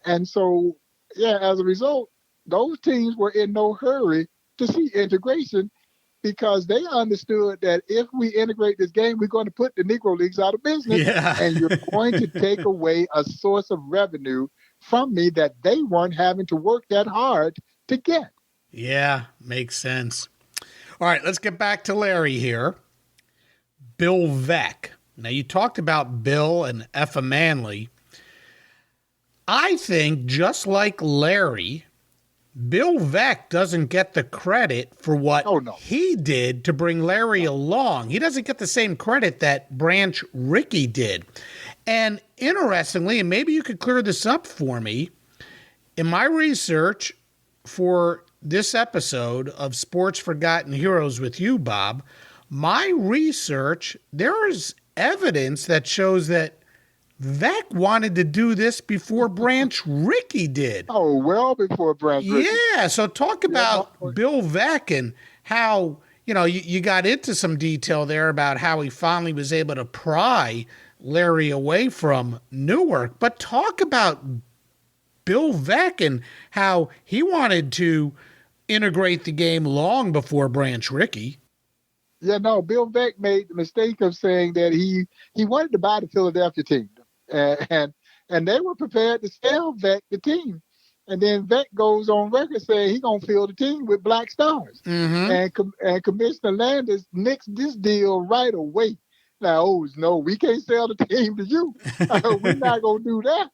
And so, as a result, those teams were in no hurry to see integration, because they understood that if we integrate this game, we're going to put the Negro Leagues out of business. And you're going to take away a source of revenue from me that they weren't having to work that hard to get. Yeah, makes sense. All right, let's get back to Larry here. Bill Veeck. Now, you talked about Bill and Effa Manley. I think, just like Larry, Bill Veeck doesn't get the credit for what he did to bring Larry along. He doesn't get the same credit that Branch Rickey did. And interestingly, and maybe you could clear this up for me, in my research for this episode of Sports Forgotten Heroes with you, Bob, my research, there is evidence that shows that Veeck wanted to do this before Branch Rickey did. Oh, well before Branch Rickey. Yeah, so talk about Bill Veeck and how you got into some detail there about how he finally was able to pry Larry away from Newark. But talk about Bill Veeck and how he wanted to integrate the game long before Branch Rickey. Yeah, no, Bill Veeck made the mistake of saying that he wanted to buy the Philadelphia team. And they were prepared to sell Veeck the team. And then Veeck goes on record saying he's going to fill the team with black stars. Mm-hmm. And Commissioner Landis nixed this deal right away. Now, no, we can't sell the team to you. We're not going to do that.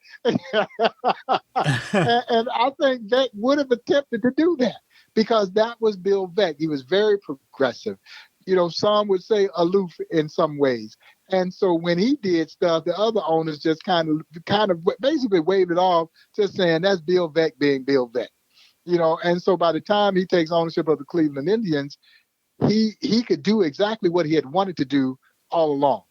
and I think Veeck would have attempted to do that because that was Bill Veeck. He was very progressive. Some would say aloof in some ways. And so when he did stuff, the other owners just kind of basically waved it off, just saying that's Bill Veeck being Bill Veeck. And so by the time he takes ownership of the Cleveland Indians, he could do exactly what he had wanted to do all along.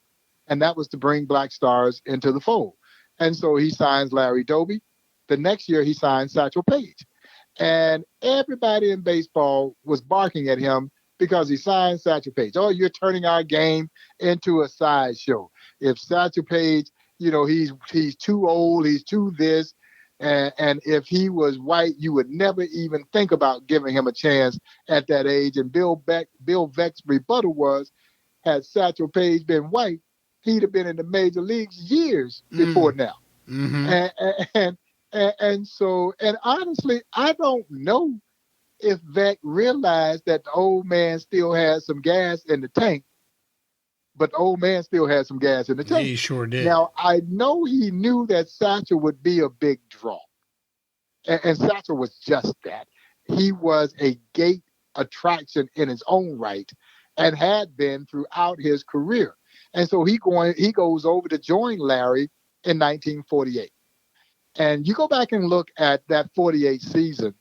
And that was to bring black stars into the fold. And so he signs Larry Doby. The next year he signs Satchel Paige. And everybody in baseball was barking at him because he signed Satchel Paige. Oh, you're turning our game into a sideshow. If Satchel Paige, he's too old, he's too this, and if he was white, you would never even think about giving him a chance at that age. And Bill Veeck's rebuttal was, had Satchel Paige been white, he'd have been in the major leagues years before now. Mm-hmm. And so honestly, I don't know if Veeck realized that the old man still has some gas in the tank, but the old man still has some gas in the tank. He sure did. Now, I know he knew that Satchel would be a big draw. And Satchel was just that. He was a gate attraction in his own right and had been throughout his career. And so he goes over to join Larry in 1948. And you go back and look at that 48 season,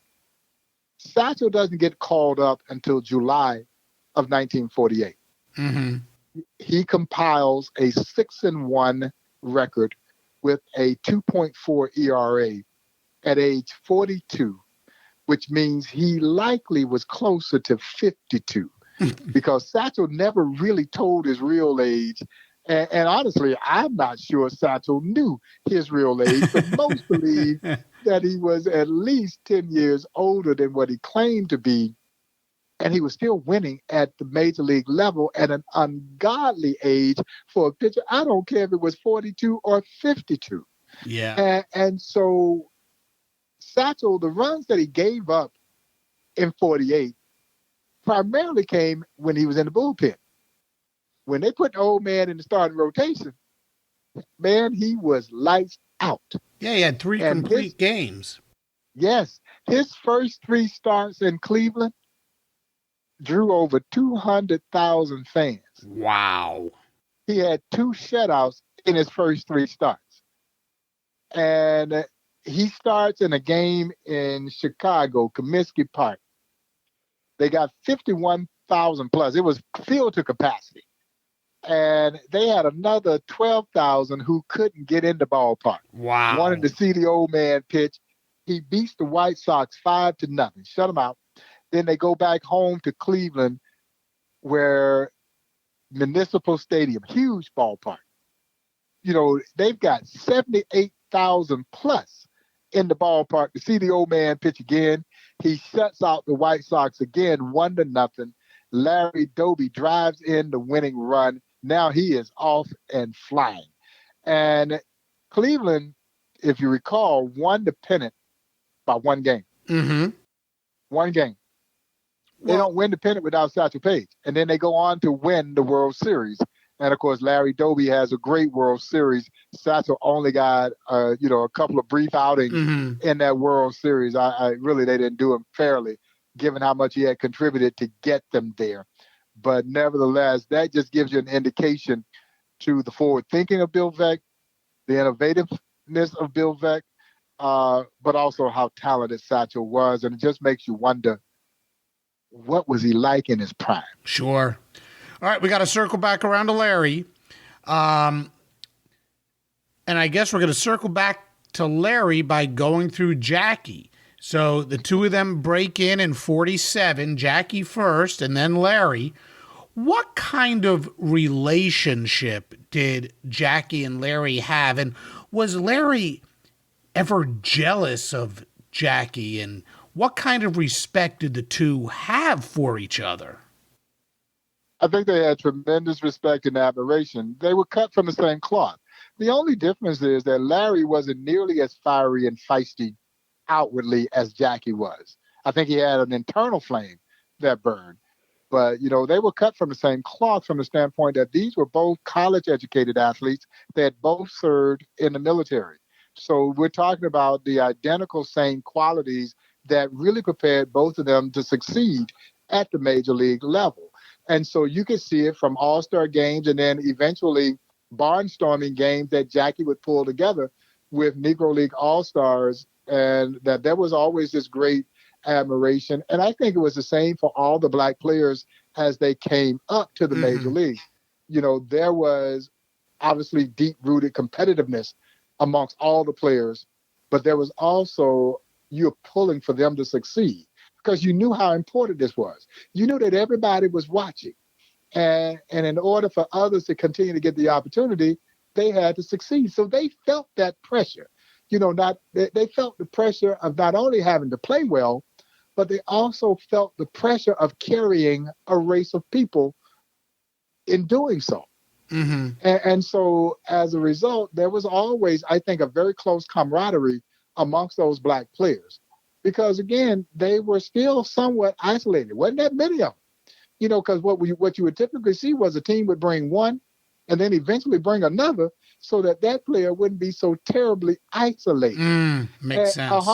Satchel doesn't get called up until July of 1948. Mm-hmm. He compiles a 6-1 record with a 2.4 ERA at age 42, which means he likely was closer to 52 because Satchel never really told his real age. And honestly, I'm not sure Satchel knew his real age, but most believe that he was at least 10 years older than what he claimed to be. And he was still winning at the major league level at an ungodly age for a pitcher. I don't care if it was 42 or 52. Yeah. And so Satchel, the runs that he gave up in 48 primarily came when he was in the bullpen. When they put the old man in the starting rotation, man, he was lights out. Yeah, he had 3 complete games. Yes. His first 3 starts in Cleveland drew over 200,000 fans. Wow. He had 2 shutouts in his first 3 starts. And he starts in a game in Chicago, Comiskey Park. They got 51,000 plus. It was filled to capacity. And they had another 12,000 who couldn't get in the ballpark. Wow. Wanted to see the old man pitch. He beats the White Sox 5-0, shut them out. Then they go back home to Cleveland, where Municipal Stadium, huge ballpark. They've got 78,000 plus in the ballpark to see the old man pitch again. He shuts out the White Sox again, 1-0. Larry Doby drives in the winning run. Now he is off and flying. And Cleveland, if you recall, won the pennant by 1 game. Mm-hmm. 1 game. They don't win the pennant without Satchel Paige. And then they go on to win the World Series. And, of course, Larry Doby has a great World Series. Satchel only got, a couple of brief outings in that World Series. I really, they didn't do him fairly, given how much he had contributed to get them there. But nevertheless, that just gives you an indication to the forward thinking of Bill Veeck, the innovativeness of Bill Veeck, but also how talented Satchel was. And it just makes you wonder, what was he like in his prime? Sure. All right, we got to circle back around to Larry. And I guess we're going to circle back to Larry by going through Jackie. So the two of them break in 47, Jackie first and then Larry. What kind of relationship did Jackie and Larry have? And was Larry ever jealous of Jackie? And what kind of respect did the two have for each other? I think they had tremendous respect and admiration. They were cut from the same cloth. The only difference is that Larry wasn't nearly as fiery and feisty outwardly as Jackie was. I think he had an internal flame that burned. But, they were cut from the same cloth from the standpoint that these were both college-educated athletes that both served in the military. So we're talking about the identical same qualities that really prepared both of them to succeed at the major league level. And so you could see it from all-star games and then eventually barnstorming games that Jackie would pull together with Negro League All-Stars, and that there was always this great admiration. And I think it was the same for all the black players as they came up to the major league. There was obviously deep-rooted competitiveness amongst all the players, but there was also you're pulling for them to succeed because you knew how important this was. You knew that everybody was watching. And in order for others to continue to get the opportunity, they had to succeed. So they felt that pressure. They felt the pressure of not only having to play well, but they also felt the pressure of carrying a race of people in doing so. Mm-hmm. And so as a result, there was always, I think, a very close camaraderie amongst those black players. Because, again, they were still somewhat isolated. Wasn't that many of them? Because what you would typically see was a team would bring one and then eventually bring another so that player wouldn't be so terribly isolated. Makes sense.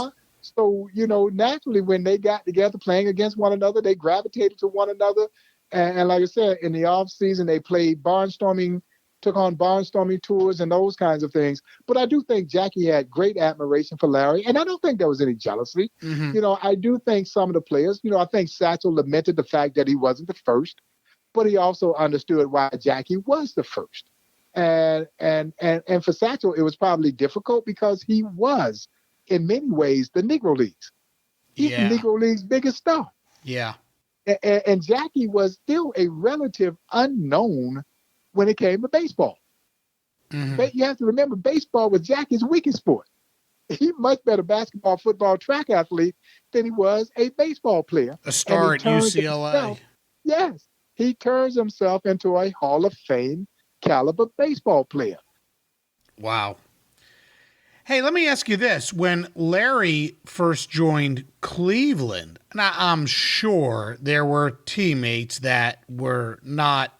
So, naturally, when they got together playing against one another, they gravitated to one another. And like I said, in the off season, they played took on barnstorming tours and those kinds of things. But I do think Jackie had great admiration for Larry. And I don't think there was any jealousy. Mm-hmm. I do think some of the players, I think Satchel lamented the fact that he wasn't the first, but he also understood why Jackie was the first. And for Satchel, it was probably difficult because he was, in many ways, the Negro Leagues. He's the Negro League's biggest star. Yeah. And Jackie was still a relative unknown when it came to baseball. Mm-hmm. But you have to remember, baseball was Jackie's weakest sport. He's much better basketball, football, track athlete than he was a baseball player. A star at UCLA. Yes. He turns himself into a Hall of Fame caliber baseball player. Wow. Hey, let me ask you this. When Larry first joined Cleveland, now I'm sure there were teammates that were not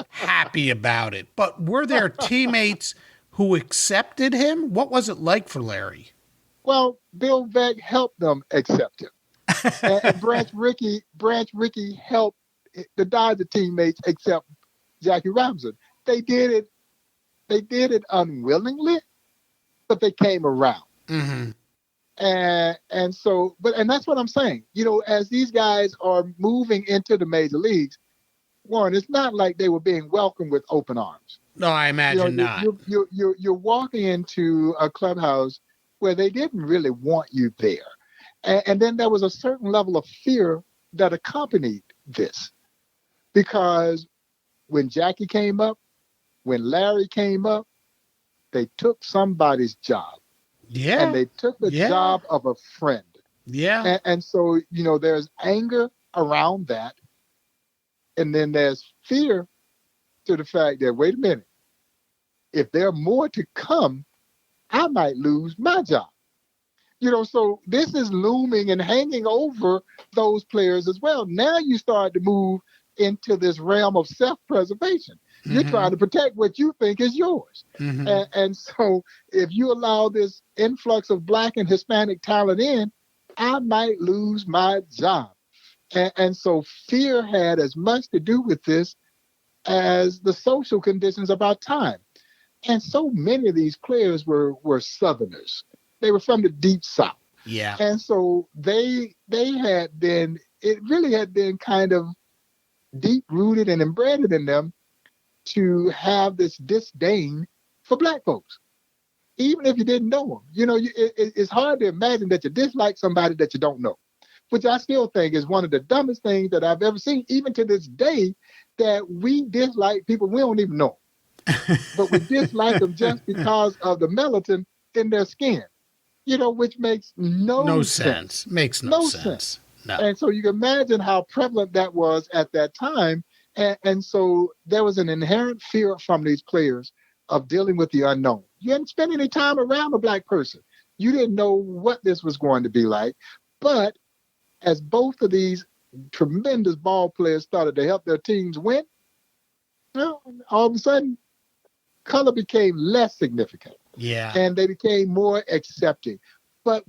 happy about it, but were there teammates who accepted him? What was it like for Larry? Well, Bill Veeck helped them accept him. and Branch Rickey helped the Dodger teammates accept Jackie Robinson. They did it unwillingly, but they came around. Mm-hmm. And so, and that's what I'm saying. As these guys are moving into the major leagues, Warren, it's not like they were being welcomed with open arms. No, I imagine not. You're walking into a clubhouse where they didn't really want you there. And then there was a certain level of fear that accompanied this. Because when Jackie came up, when Larry came up, they took somebody's job. Yeah. And they took the job of a friend. Yeah. And so, there's anger around that. And then there's fear to the fact that, wait a minute, if there are more to come, I might lose my job. So this is looming and hanging over those players as well. Now you start to move into this realm of self-preservation. Mm-hmm. You're trying to protect what you think is yours. Mm-hmm. And so if you allow this influx of Black and Hispanic talent in, I might lose my job. And so fear had as much to do with this as the social conditions of our time. And so many of these players were Southerners. They were from the deep South. Yeah. And so it really had been kind of deep-rooted and embedded in them to have this disdain for Black folks. even if you didn't know them. You know, it's hard to imagine that you dislike somebody that you don't know, which I still think is one of the dumbest things that I've ever seen, even to this day, that we dislike people we don't even know. But we dislike them just because of the melatonin in their skin, you know, which makes no sense. Makes no sense. No. And so you can imagine how prevalent that was at that time. And so there was an inherent fear from these players of dealing with the unknown. You hadn't spent any time around a black person. You didn't know what this was going to be like. But as both of these tremendous ball players started to help their teams win, well, all of a sudden, color became less significant. Yeah. And they became more accepting. But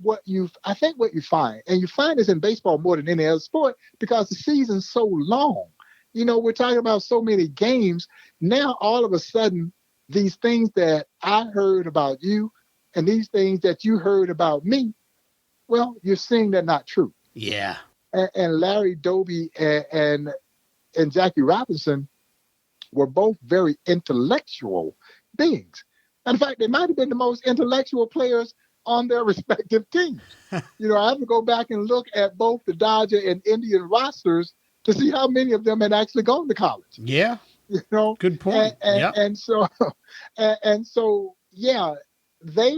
I think what you find, and you find this in baseball more than any other sport, because the season's so long. You know, we're talking about so many games. Now, all of a sudden, these things that I heard about you and these things that you heard about me, well, you're seeing they're not true. Yeah. And Larry Doby and Jackie Robinson were both very intellectual beings. In fact, they might have been the most intellectual players on their respective teams. You know, I have to go back and look at both the Dodger and Indian rosters to see how many of them had actually gone to college. Yeah. You know, good point. And so, yeah, they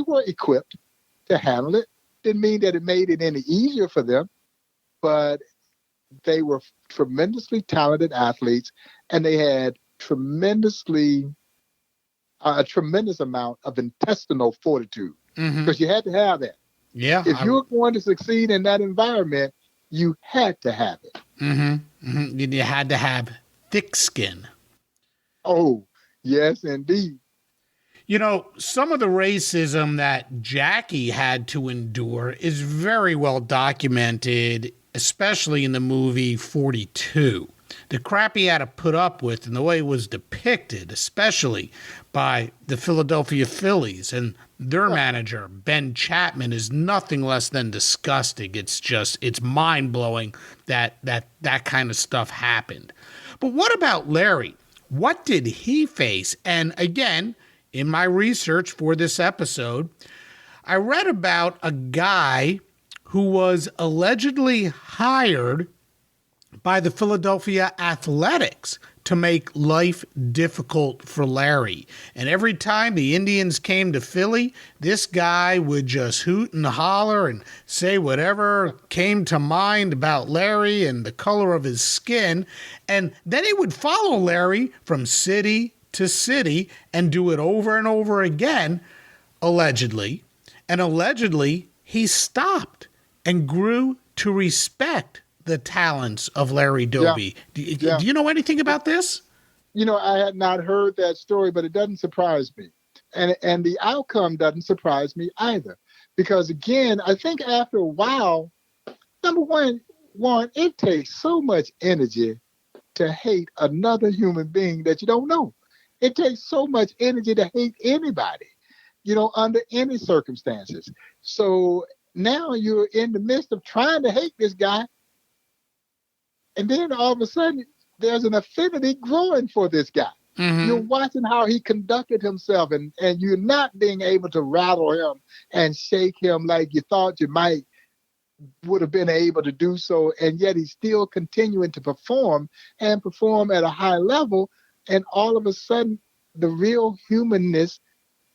were equipped to handle it. Didn't mean that it made it any easier for them, but they were tremendously talented athletes, and they had a tremendous amount of intestinal fortitude, because you had to have that. Yeah. If you were going to succeed in that environment, you had to have it. You had to have thick skin. Oh, yes, indeed. You know, some of the racism that Jackie had to endure is very well documented, especially in the movie 42. The crap he had to put up with and the way it was depicted, especially by the Philadelphia Phillies and their manager, Ben Chapman, is nothing less than disgusting. It's mind-blowing that kind of stuff happened. But what about Larry? What did he face? And again, in my research for this episode, I read about a guy who was allegedly hired by the Philadelphia Athletics to make life difficult for Larry. And every time the Indians came to Philly, this guy would just hoot and holler and say whatever came to mind about Larry and the color of his skin. And then he would follow Larry from city to city and do it over and over again, allegedly. And allegedly, he stopped and grew to respect the talents of Larry Doby. Yeah. Do you know anything about this? You know, I had not heard that story, but it doesn't surprise me. And the outcome doesn't surprise me either. Because again, I think after a while, number one, it takes so much energy to hate another human being that you don't know. It takes so much energy to hate anybody, you know, under any circumstances. So now you're in the midst of trying to hate this guy. And then all of a sudden, there's an affinity growing for this guy. You're watching how he conducted himself, and you're not being able to rattle him and shake him like you thought you would have been able to do so. And yet he's still continuing to perform at a high level. And all of a sudden, the real humanness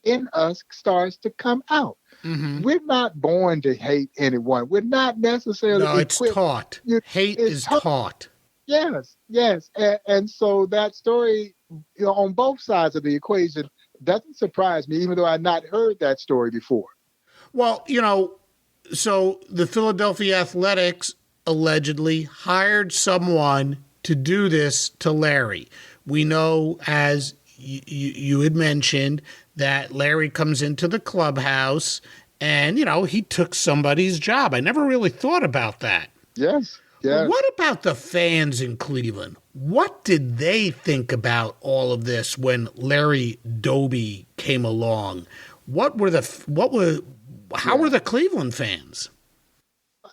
in us starts to come out. We're not born to hate anyone. We're not necessarily it's taught. Hate is taught. Yes. And so that story, you know, on both sides of the equation doesn't surprise me, even though I'd not heard that story before. Well, you know, so the Philadelphia Athletics allegedly hired someone to do this to Larry. We know, as you had mentioned, that Larry comes into the clubhouse and, you know, he took somebody's job. I never really thought about that. Yes. But what about the fans in Cleveland? What did they think about all of this when Larry Doby came along? How were the Cleveland fans?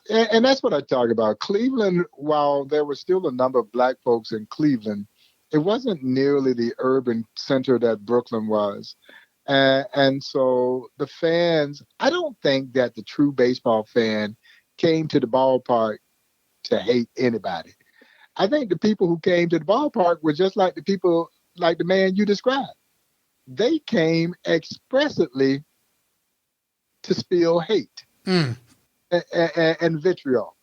And that's what I talk about. Cleveland, while there was still a number of black folks in Cleveland, it wasn't nearly the urban center that Brooklyn was. And so the fans, I don't think that the true baseball fan came to the ballpark to hate anybody. I think the people who came to the ballpark were just like the people, like the man you described. They came expressly to spill hate and vitriol.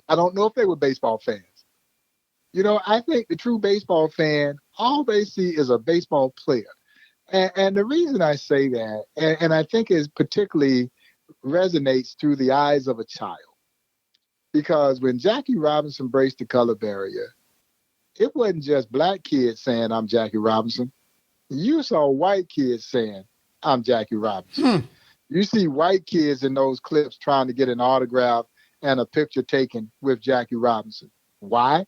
I don't know if they were baseball fans. I think the true baseball fan, all they see is a baseball player. And the reason I say that, and I think it particularly resonates through the eyes of a child, because when Jackie Robinson braced the color barrier, it wasn't just black kids saying, "I'm Jackie Robinson." You saw white kids saying, "I'm Jackie Robinson." You see white kids in those clips trying to get an autograph and a picture taken with Jackie Robinson. Why?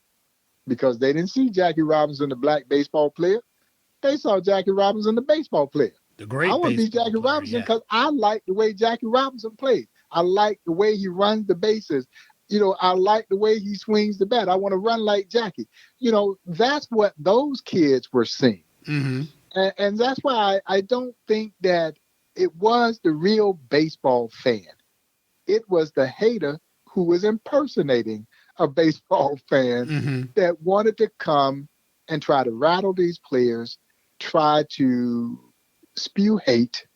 Because they didn't see Jackie Robinson, the black baseball player. They saw Jackie Robinson, the baseball player. The great I want to be Jackie Robinson because I like the way Jackie Robinson plays. I like the way he runs the bases. I like the way he swings the bat. I want to run like Jackie. That's what those kids were seeing. Mm-hmm. And that's why I don't think that it was the real baseball fan. It was the hater who was impersonating a baseball fan that wanted to come and try to rattle these players, try to spew hate,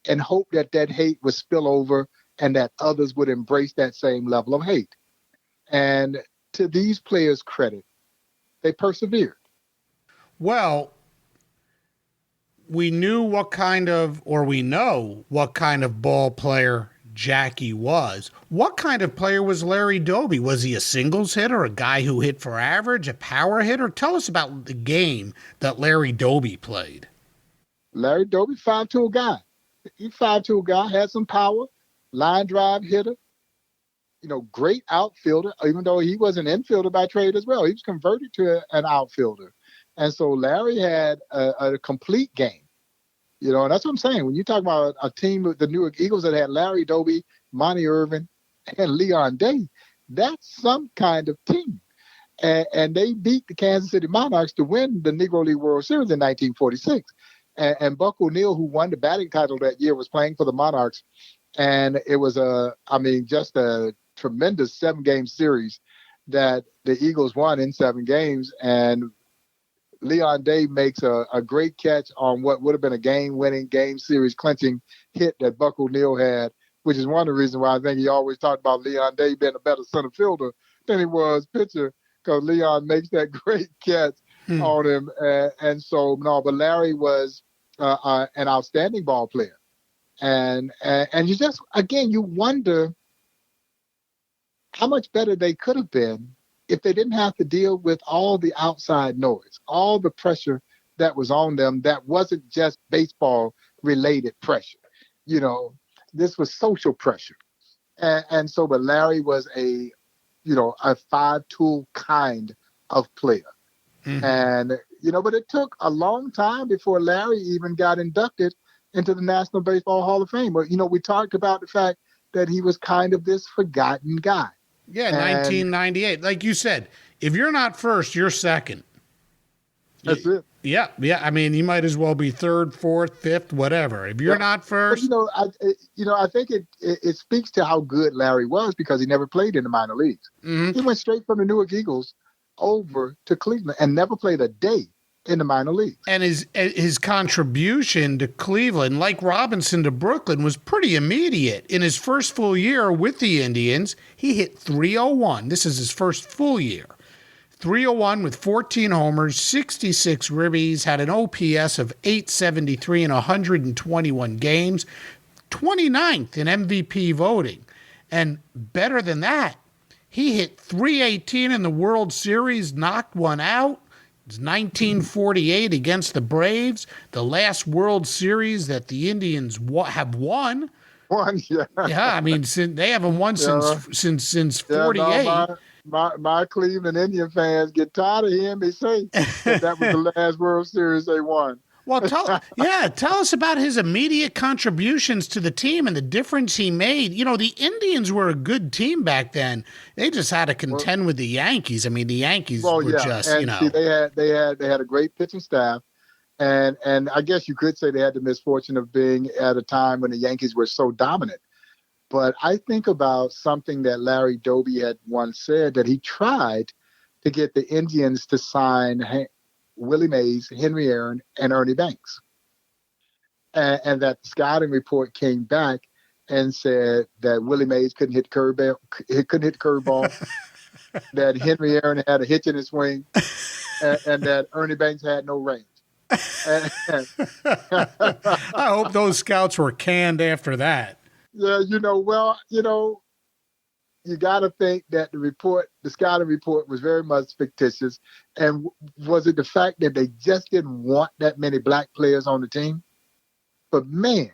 and hope that hate would spill over and that others would embrace that same level of hate. And to these players' credit, they persevered. Well, we know what kind of ball player Jackie was. What kind of player was Larry Doby? Was he a singles hitter, a guy who hit for average, a power hitter? Tell us about the game that Larry Doby played. Larry Doby, 5'2" guy. He's 5'2" guy, had some power, line drive hitter, great outfielder, even though he was an infielder by trade as well. He was converted to an outfielder. And so Larry had a complete game. And that's what I'm saying. When you talk about a team with the Newark Eagles that had Larry Doby, Monty Irvin, and Leon Day, that's some kind of team. And they beat the Kansas City Monarchs to win the Negro League World Series in 1946. And Buck O'Neil, who won the batting title that year, was playing for the Monarchs. And it was just a tremendous 7-game series that the Eagles won in 7 games. And Leon Day makes a great catch on what would have been a game-winning, game series clinching hit that Buck O'Neil had, which is one of the reasons why I think he always talked about Leon Day being a better center fielder than he was pitcher, because Leon makes that great catch on him. But Larry was an outstanding ball player. And you just, again, you wonder how much better they could have been if they didn't have to deal with all the outside noise, all the pressure that was on them that wasn't just baseball-related pressure. This was social pressure. But Larry was a 5-tool kind of player. And, but it took a long time before Larry even got inducted into the National Baseball Hall of Fame. But, we talked about the fact that he was kind of this forgotten guy. Yeah, 1998. Like you said, if you're not first, you're second. That's it. Yeah. I mean, you might as well be third, fourth, fifth, whatever. If you're not first, I think it speaks to how good Larry was because he never played in the minor leagues. He went straight from the Newark Eagles over to Cleveland and never played a day in the minor league. And his contribution to Cleveland, like Robinson to Brooklyn, was pretty immediate. In his first full year with the Indians, he hit .301. This is his first full year. .301 with 14 homers, 66 ribbies, had an OPS of .873 in 121 games, 29th in MVP voting. And better than that, he hit .318 in the World Series, knocked one out. It's 1948 against the Braves, the last World Series that the Indians have won. Yeah. Yeah, I mean, they haven't won since 48. No, my Cleveland Indian fans get tired of hearing me say that was the last World Series they won. Well, tell us about his immediate contributions to the team and the difference he made. The Indians were a good team back then. They just had to contend with the Yankees. I mean, the Yankees were just, See, they had a great pitching staff. And I guess you could say they had the misfortune of being at a time when the Yankees were so dominant. But I think about something that Larry Doby had once said, that he tried to get the Indians to sign Willie Mays, Henry Aaron, and Ernie Banks. And that the scouting report came back and said that Willie Mays couldn't hit the curveball, that Henry Aaron had a hitch in his swing, and that Ernie Banks had no range. I hope those scouts were canned after that. Yeah, you got to think that the scouting report was very much fictitious. And was it the fact that they just didn't want that many black players on the team? But man,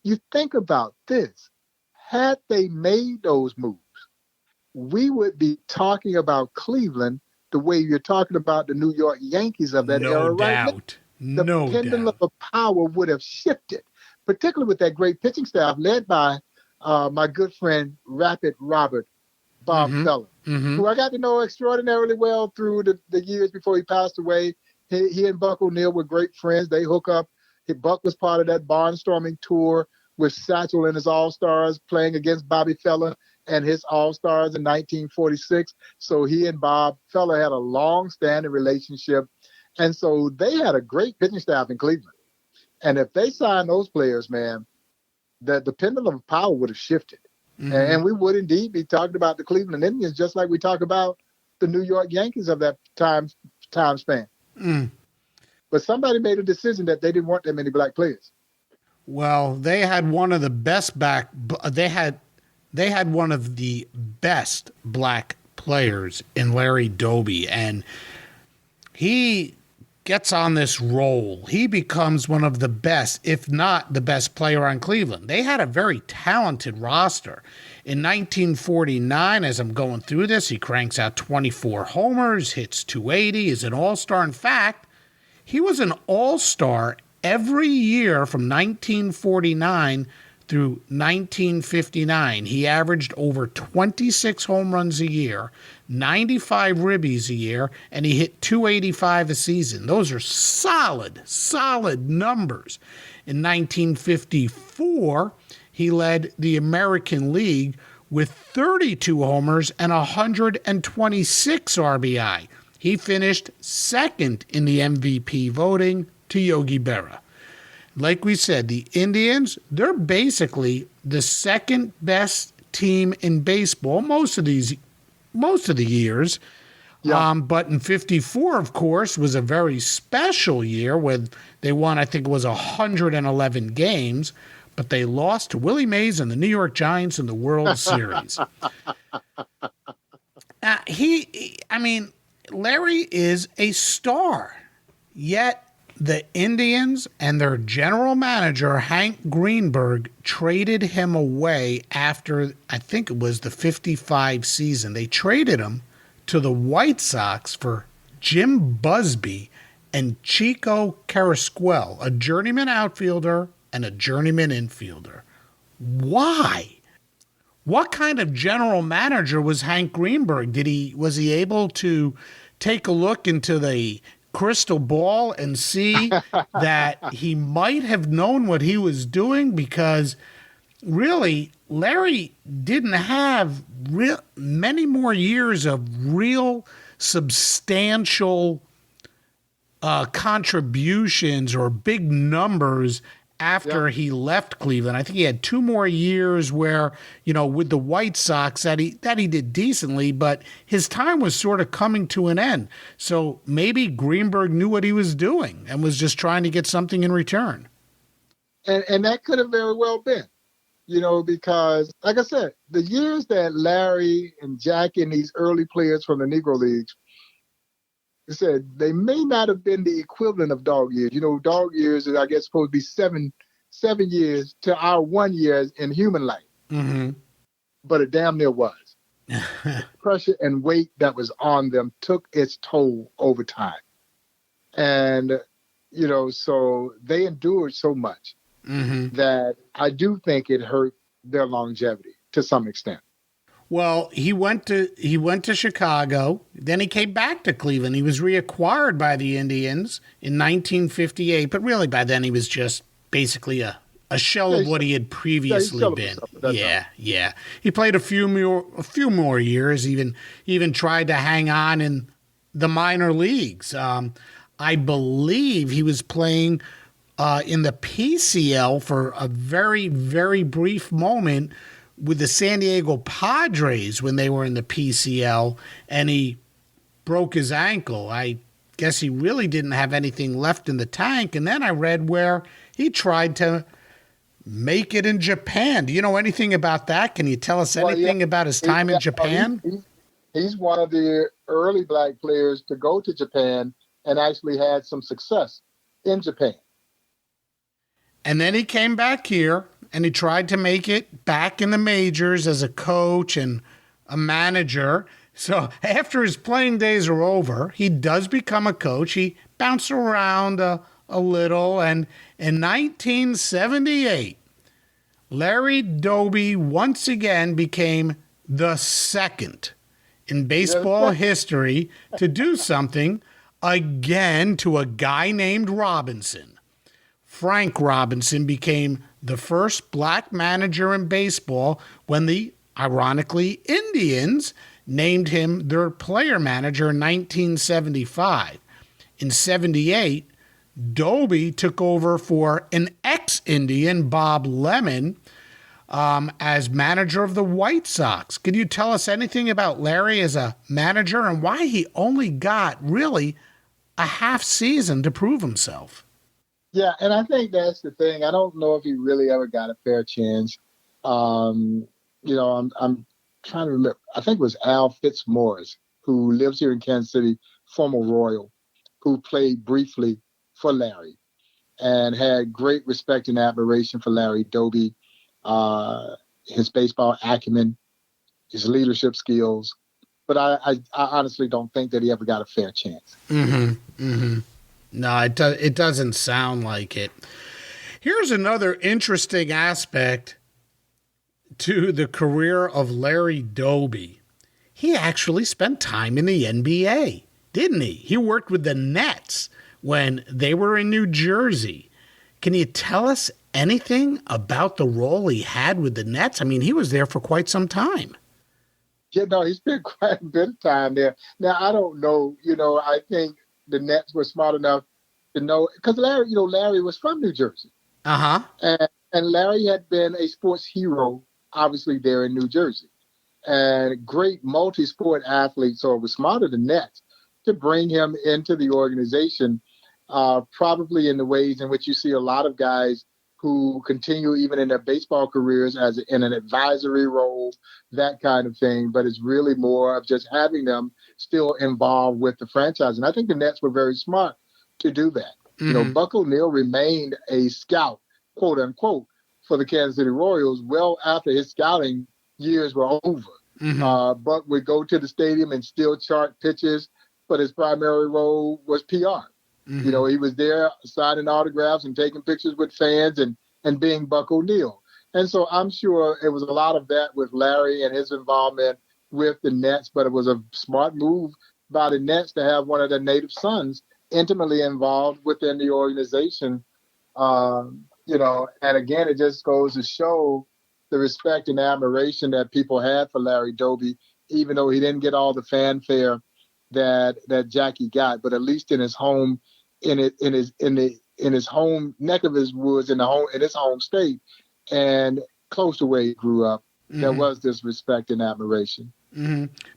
you think about this. Had they made those moves, we would be talking about Cleveland the way you're talking about the New York Yankees of that era right now. The pendulum of power would have shifted, particularly with that great pitching staff led by my good friend, Rapid Robert, Bob Feller, who I got to know extraordinarily well through the years before he passed away. He and Buck O'Neill were great friends. They hook up. Buck was part of that barnstorming tour with Satchel and his All-Stars playing against Bobby Feller and his All-Stars in 1946. So he and Bob Feller had a long-standing relationship. And so they had a great pitching staff in Cleveland. And if they signed those players, man, the pendulum of power would have shifted. And we would indeed be talking about the Cleveland Indians just like we talk about the New York Yankees of that time span. But somebody made a decision that they didn't want that many black players. Well, they had one of the best they had one of the best black players in Larry Doby, and he gets on this roll. He becomes one of the best, if not the best player on Cleveland. They had a very talented roster. In 1949, as I'm going through this, he cranks out 24 homers, hits 280, is an all-star. In fact, he was an all-star every year from 1949 through 1959. He averaged over 26 home runs a year, 95 ribbies a year, and he hit 285 a season. Those are solid numbers. In 1954, he led the American League with 32 homers and 126 RBI. He finished second in the MVP voting to Yogi Berra. Like we said, the Indians, they're basically the second best team in baseball most of the years. Yeah. But in 54, of course, was a very special year when they won, I think it was 111 games, but they lost to Willie Mays and the New York Giants in the World Series. Larry is a star, yet the Indians and their general manager, Hank Greenberg, traded him away after, I think it was the 55 season. They traded him to the White Sox for Jim Busby and Chico Carrasquel, a journeyman outfielder and a journeyman infielder. Why? What kind of general manager was Hank Greenberg? Was he able to take a look into the crystal ball and see that he might have known what he was doing? Because really, Larry didn't have many more years of real substantial contributions or big numbers after he left Cleveland. I think he had 2 more years where, with the White Sox that he did decently, but his time was sort of coming to an end. So maybe Greenberg knew what he was doing and was just trying to get something in return. And that could have very well been, because, like I said, the years that Larry and Jackie and these early players from the Negro Leagues, I said, they may not have been the equivalent of dog years. Dog years is, I guess, supposed to be seven years to our 1 year in human life. Mm-hmm. But it damn near was. Pressure and weight that was on them took its toll over time. And, so they endured so much that I do think it hurt their longevity to some extent. Well, he went to Chicago, then he came back to Cleveland. He was reacquired by the Indians in 1958, but really by then he was just basically a shell of what he had previously been. Yeah. He played a few more years, even tried to hang on in the minor leagues. I believe he was playing in the PCL for a very, very brief moment with the San Diego Padres when they were in the PCL, and he broke his ankle. I guess he really didn't have anything left in the tank. And then I read where he tried to make it in Japan. Do you know anything about that? Can you tell us anything about his time in Japan? He's one of the early black players to go to Japan and actually had some success in Japan. And then he came back here and he tried to make it back in the majors as a coach and a manager. So after his playing days are over, he does become a coach. He bounced around a little. And in 1978, Larry Doby once again became the second in baseball history to do something again to a guy named Robinson. Frank Robinson became the first black manager in baseball when the, ironically, Indians named him their player manager in 1975. In 78, Doby took over for an ex-Indian, Bob Lemon, as manager of the White Sox. Could you tell us anything about Larry as a manager and why he only got really a half season to prove himself? Yeah, and I think that's the thing. I don't know if he really ever got a fair chance. I'm trying to remember. I think it was Al Fitzmaurice, who lives here in Kansas City, former Royal, who played briefly for Larry and had great respect and admiration for Larry Doby, his baseball acumen, his leadership skills. But I honestly don't think that he ever got a fair chance. No, it doesn't sound like it. Here's another interesting aspect to the career of Larry Doby. He actually spent time in the NBA, didn't he? He worked with the Nets when they were in New Jersey. Can you tell us anything about the role he had with the Nets? I mean, he was there for quite some time. Yeah, no, he spent quite a bit of time there. Now, I don't know, I think the Nets were smart enough to know, because Larry was from New Jersey. And Larry had been a sports hero, obviously, there in New Jersey. And great multi-sport athlete, so it was smart of the Nets to bring him into the organization, probably in the ways in which you see a lot of guys who continue even in their baseball careers as in an advisory role, that kind of thing. But it's really more of just having them still involved with the franchise. And I think the Nets were very smart to do that. Buck O'Neil remained a scout, quote unquote, for the Kansas City Royals well after his scouting years were over. Buck would go to the stadium and still chart pitches, but his primary role was PR. He was there signing autographs and taking pictures with fans and being Buck O'Neil. And so I'm sure it was a lot of that with Larry and his involvement with the Nets, but it was a smart move by the Nets to have one of their native sons intimately involved within the organization. And again, it just goes to show the respect and admiration that people had for Larry Doby, even though he didn't get all the fanfare that Jackie got, but at least in his home, in his home neck of his woods, in his home state, and close to where he grew up, there was this respect and admiration.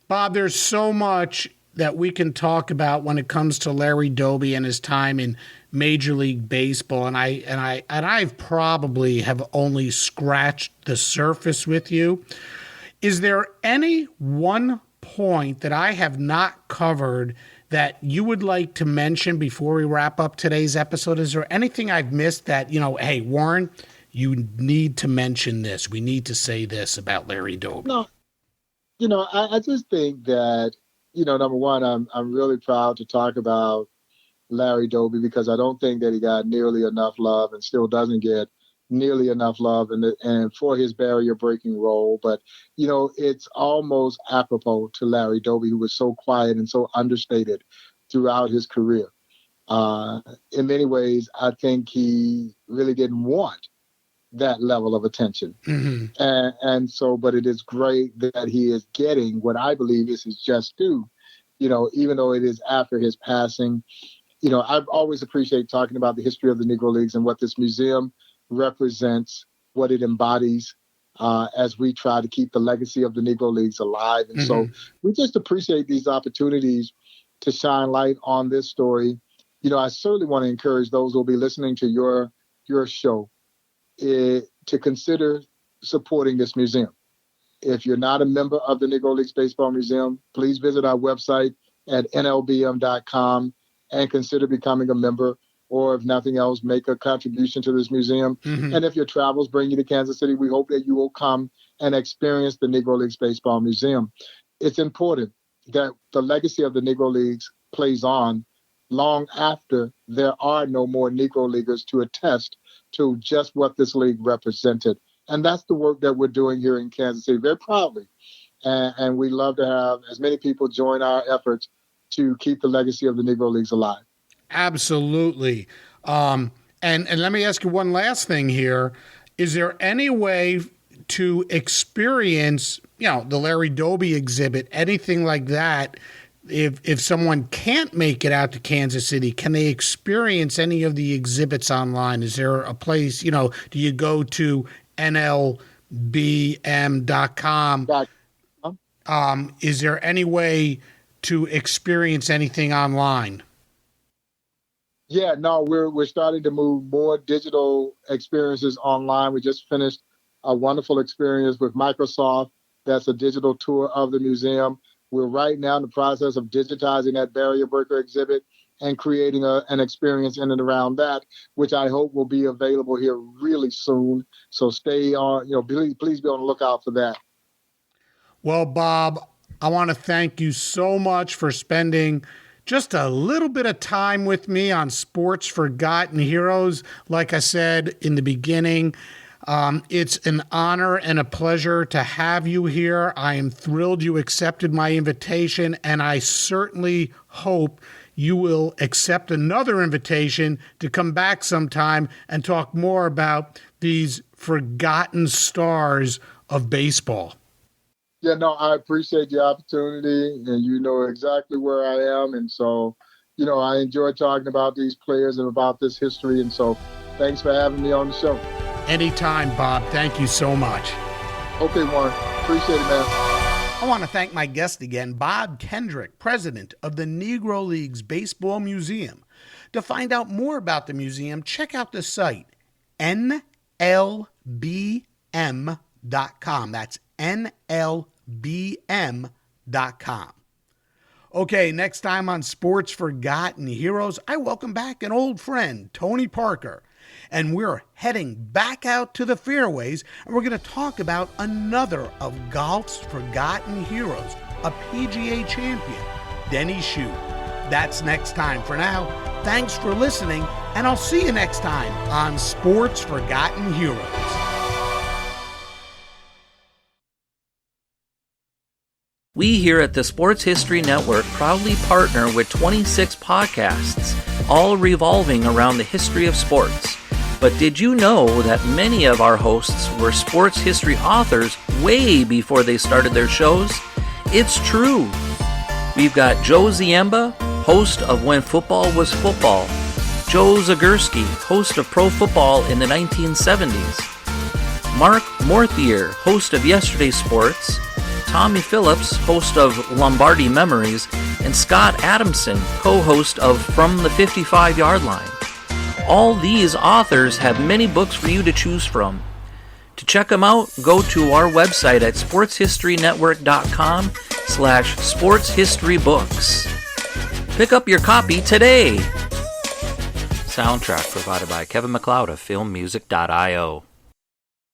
Bob, there's so much that we can talk about when it comes to Larry Doby and his time in Major League Baseball, and I've probably have only scratched the surface with you. Is there any one point that I have not covered that you would like to mention before we wrap up today's episode? Is there anything I've missed that, hey, Warren, you need to mention this. We need to say this about Larry Doby. No, I just think that, number one, I'm really proud to talk about Larry Doby because I don't think that he got nearly enough love and still doesn't get nearly enough love and for his barrier breaking role. But, it's almost apropos to Larry Doby, who was so quiet and so understated throughout his career. In many ways, I think he really didn't want that level of attention. Mm-hmm. But it is great that he is getting what I believe is his just due, even though it is after his passing. I've always appreciated talking about the history of the Negro Leagues and what this museum represents, what it embodies, as we try to keep the legacy of the Negro Leagues alive. And so we just appreciate these opportunities to shine light on this story. I certainly want to encourage those who will be listening to your show to consider supporting this museum. If you're not a member of the Negro Leagues Baseball Museum, please visit our website at nlbm.com and consider becoming a member, or if nothing else, make a contribution to this museum. And if your travels bring you to Kansas City, we hope that you will come and experience the Negro Leagues Baseball Museum. It's important that the legacy of the Negro Leagues plays on long after there are no more Negro Leaguers to attest to just what this league represented. And that's the work that we're doing here in Kansas City very proudly. And we love to have as many people join our efforts to keep the legacy of the Negro Leagues alive. Absolutely. And let me ask you one last thing here. Is there any way to experience, the Larry Doby exhibit, anything like that? If someone can't make it out to Kansas City, can they experience any of the exhibits online? Is there a place, do you go to nlbm.com? Is there any way to experience anything online? Yeah, no, we're starting to move more digital experiences online. We just finished a wonderful experience with Microsoft. That's a digital tour of the museum. We're right now in the process of digitizing that barrier breaker exhibit and creating an experience in and around that, which I hope will be available here really soon. So stay on, please be on the lookout for that. Well, Bob, I want to thank you so much for spending just a little bit of time with me on Sports Forgotten Heroes. Like I said in the beginning, it's an honor and a pleasure to have you here. I am thrilled you accepted my invitation, and I certainly hope you will accept another invitation to come back sometime and talk more about these forgotten stars of baseball. Yeah, no, I appreciate the opportunity, and you know exactly where I am. And so, I enjoy talking about these players and about this history. And so thanks for having me on the show. Anytime, Bob. Thank you so much. Okay, Warren. Appreciate it, man. I want to thank my guest again, Bob Kendrick, president of the Negro Leagues Baseball Museum. To find out more about the museum, check out the site, nlbm.com. That's nlbm.com. Okay, next time on Sports Forgotten Heroes, I welcome back an old friend, Tony Parker. And we're heading back out to the fairways, and we're going to talk about another of golf's forgotten heroes, a PGA champion, Denny Shue. That's next time. For now, thanks for listening, and I'll see you next time on Sports Forgotten Heroes. We here at the Sports History Network proudly partner with 26 podcasts, all revolving around the history of sports. But did you know that many of our hosts were sports history authors way before they started their shows? It's true. We've got Joe Ziemba, host of When Football Was Football, Joe Zagurski, host of Pro Football in the 1970s, Mark Morthier, host of Yesterday Sports, Tommy Phillips, host of Lombardi Memories, and Scott Adamson, co-host of From the 55-Yard Line. All these authors have many books for you to choose from. To check them out, go to our website at sportshistorynetwork.com/sportshistorybooks. Pick up your copy today. Soundtrack provided by Kevin MacLeod of filmmusic.io.